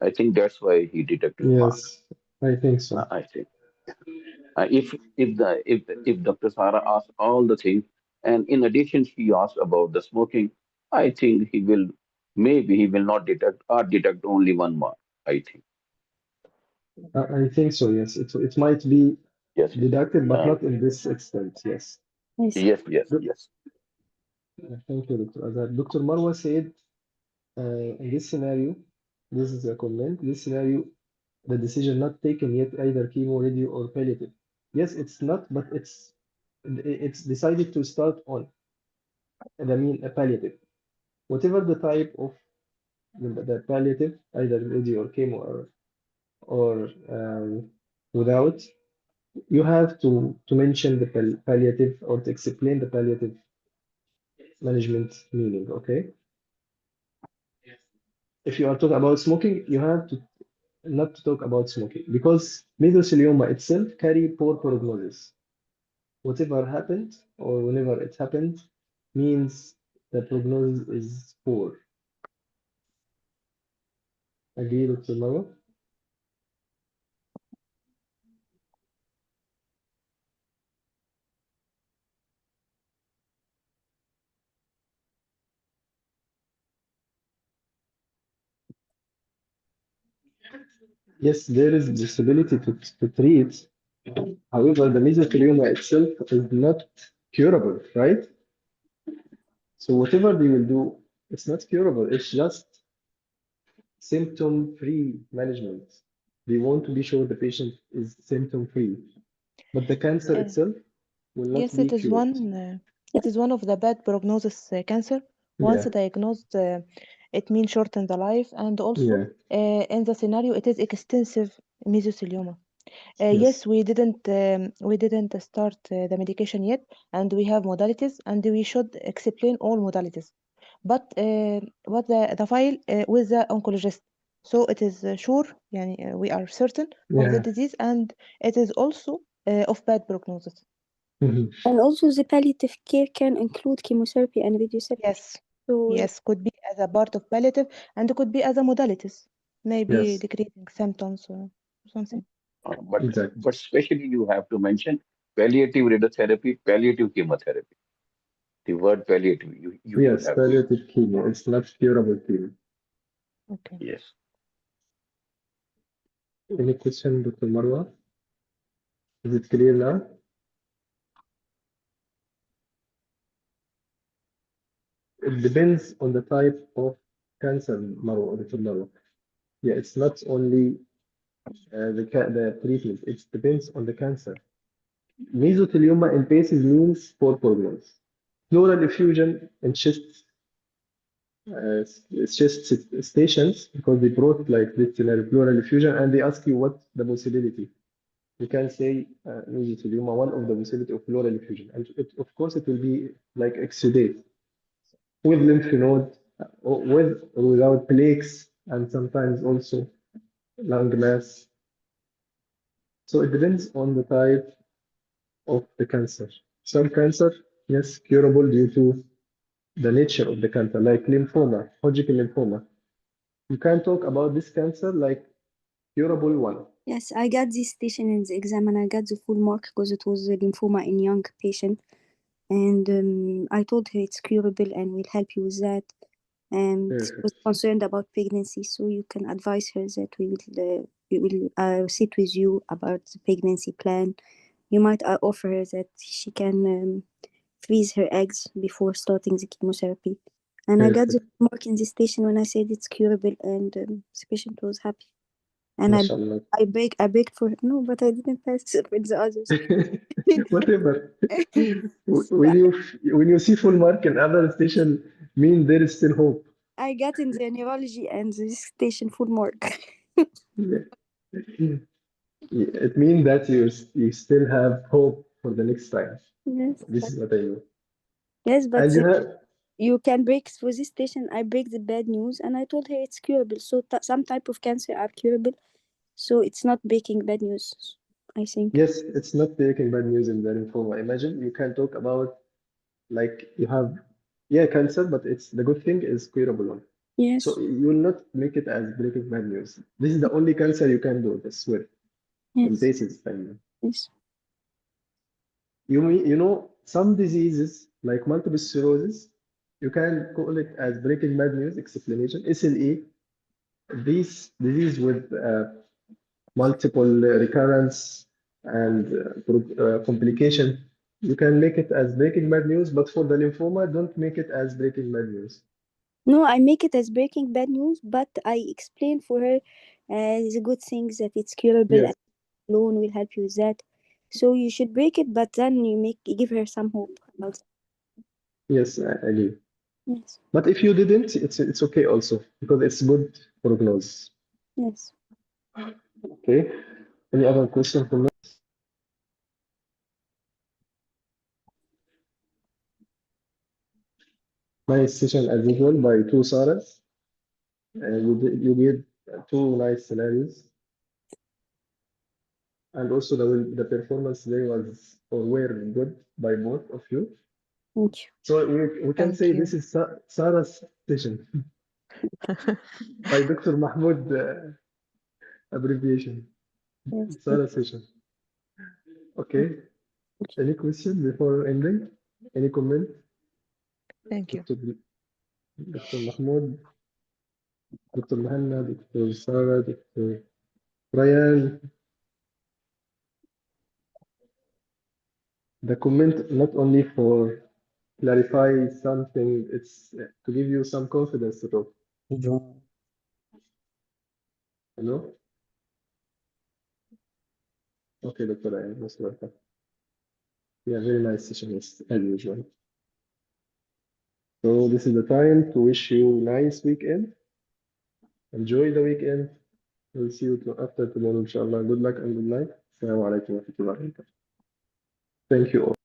[SPEAKER 5] I think that's why he deducted mark.
[SPEAKER 1] Yes, I think so.
[SPEAKER 5] I think if Dr. Sara asked all the things, and in addition she asked about the smoking, I think he will not deduct or deduct only one mark. I think
[SPEAKER 1] I think so, yes. It might be
[SPEAKER 5] yes.
[SPEAKER 1] deducted, but
[SPEAKER 5] Uh,
[SPEAKER 1] not in this extent, yes.
[SPEAKER 3] Yes.
[SPEAKER 1] Good.
[SPEAKER 5] yes.
[SPEAKER 1] Thank you, Dr. Azad. Dr. Marwa said, in this scenario, this is a comment, this scenario, the decision not taken yet, either chemo, radio, or palliative. Yes, it's not, but it's decided to start on, I mean, a palliative. Whatever the type of the palliative, either radio or chemo or without, you have to mention the palliative or to explain the palliative management meaning, okay? If you are talking about smoking, you have to not to talk about smoking because mesothelioma itself carry poor prognosis. Whatever happened or whenever it happened means the prognosis is poor. Agree, Dr. Marwa? Yes, there is possibility to treat. However, the mesothelioma itself is not curable, right? So whatever they will do, it's not curable. It's just symptom-free management. They want to be sure the patient is symptom-free, but the cancer
[SPEAKER 2] Uh,
[SPEAKER 1] itself will not
[SPEAKER 2] yes,
[SPEAKER 1] be
[SPEAKER 2] it is
[SPEAKER 1] cured.
[SPEAKER 2] one. It is one of the bad prognosis cancer. Once
[SPEAKER 1] Yeah,
[SPEAKER 2] diagnosed, it means shorten the life, and also
[SPEAKER 1] yeah,
[SPEAKER 2] in the scenario, it is extensive mesothelioma.
[SPEAKER 1] yes.
[SPEAKER 2] Yes, we didn't start the medication yet, and we have modalities, and we should explain all modalities. But what the file with the oncologist, so it is sure, يعني, we are certain of the
[SPEAKER 1] Yeah.
[SPEAKER 2] disease, and it is also of bad prognosis.
[SPEAKER 1] Mhm.
[SPEAKER 3] And also the palliative care can include chemotherapy and radiotherapy.
[SPEAKER 2] Yes,
[SPEAKER 3] So
[SPEAKER 2] yes, could be as a part of palliative, and could be as a modalities, maybe
[SPEAKER 1] Yes,
[SPEAKER 2] decreasing symptoms or something.
[SPEAKER 5] But
[SPEAKER 1] exactly.
[SPEAKER 5] especially you have to mention palliative radiotherapy, palliative chemotherapy. The word palliative you should
[SPEAKER 1] Yes,
[SPEAKER 5] have used.
[SPEAKER 1] palliative chemo. It's not curable chemo.
[SPEAKER 2] Okay.
[SPEAKER 5] Yes.
[SPEAKER 1] Any question, Dr. Marwa? Is it clear now? It depends on the type of cancer, Marwa, Dr. Marwa. Yeah, it's not only the treatment, it depends on the cancer. Mesothelioma in faces means four problems. Pleural effusion in uh, chest stations, because they brought like this scenario, pleural effusion, and they ask you what the possibility. You can say mesothelioma, one of the possibility of pleural effusion, and of course it will be like exudate with lymph node, with or without plaques, and sometimes also lung mass. So it depends on the type of the cancer. Some cancer, yes, curable due to the nature of the cancer, like lymphoma, Hodgkin lymphoma. You can talk about this cancer like curable one.
[SPEAKER 3] Yes, I got this station in the exam and I got the full mark because it was a lymphoma in young patient. And I told her it's curable and we'll help you with that. And she was
[SPEAKER 1] Perfect.
[SPEAKER 3] concerned about pregnancy, so you can advise her that we will sit with you about the pregnancy plan. You might offer her that she can freeze her eggs before starting the chemotherapy. And I got the
[SPEAKER 1] Perfect.
[SPEAKER 3] mark in the station when I said it's curable, and the patient was happy. And
[SPEAKER 1] MashaAllah.
[SPEAKER 3] I begged for her. No, but I didn't pass with the others.
[SPEAKER 1] Whatever. When you see full mark in other station, mean there is still hope.
[SPEAKER 3] I got in the neurology and the station full mark.
[SPEAKER 1] Yeah. It means that you still have hope for the next time.
[SPEAKER 3] Yes,
[SPEAKER 1] This is what I mean.
[SPEAKER 3] yes, but
[SPEAKER 1] And you have,
[SPEAKER 3] you can break for this station. I break the bad news, and I told her it's curable. So some type of cancer are curable, so it's not breaking bad news, I think.
[SPEAKER 1] yes, it's not taking bad news in the lymphoma. Imagine you can talk about like you have, yeah, cancer, but it's the good thing is curable one. So
[SPEAKER 3] Yes,
[SPEAKER 1] you will not make it as breaking bad news. This is the only cancer you can do this with in
[SPEAKER 3] yes,
[SPEAKER 1] faces. I mean.
[SPEAKER 3] yes.
[SPEAKER 1] You know, some diseases like multiple sclerosis, you can call it as breaking bad news explanation. SLE, this disease with multiple recurrence and complication, you can make it as breaking bad news, but for the lymphoma, don't make it as breaking bad news.
[SPEAKER 3] No, I make it as breaking bad news, but I explain for her the good things that it's curable
[SPEAKER 1] Yes,
[SPEAKER 3] and alone will help you with that. So you should break it, but then you give her some hope about it.
[SPEAKER 1] yes, I agree.
[SPEAKER 3] Yes,
[SPEAKER 1] But if you didn't, it's okay also because it's good prognosis.
[SPEAKER 3] yes.
[SPEAKER 1] Okay. Any other question from me? Nice session as usual by two Saras. You did two nice scenarios, and also the performance today was or were good by both of you.
[SPEAKER 3] Thank you.
[SPEAKER 1] So we can
[SPEAKER 2] Thank
[SPEAKER 1] say
[SPEAKER 2] you.
[SPEAKER 1] this is Sarah's session by Dr. Mahmoud abbreviation.
[SPEAKER 3] Yes,
[SPEAKER 1] Sarah's session. Okay.
[SPEAKER 3] thank
[SPEAKER 1] Any question before ending? Any comment?
[SPEAKER 2] Thank you.
[SPEAKER 1] Dr. Mahmoud, Dr. Muhammad, Dr. Sarah, Dr. Ryan. The comment not only for clarify something, it's to give you some confidence to talk, you know? Okay, Dr. Ryan, most welcome. Yeah, very nice session as usual. So this is the time to wish you nice weekend. Enjoy the weekend. We'll see you after tomorrow, inshallah. Good luck and good night. Assalamu alaikum wa rahmatullahi wa barakatuh. Thank you all.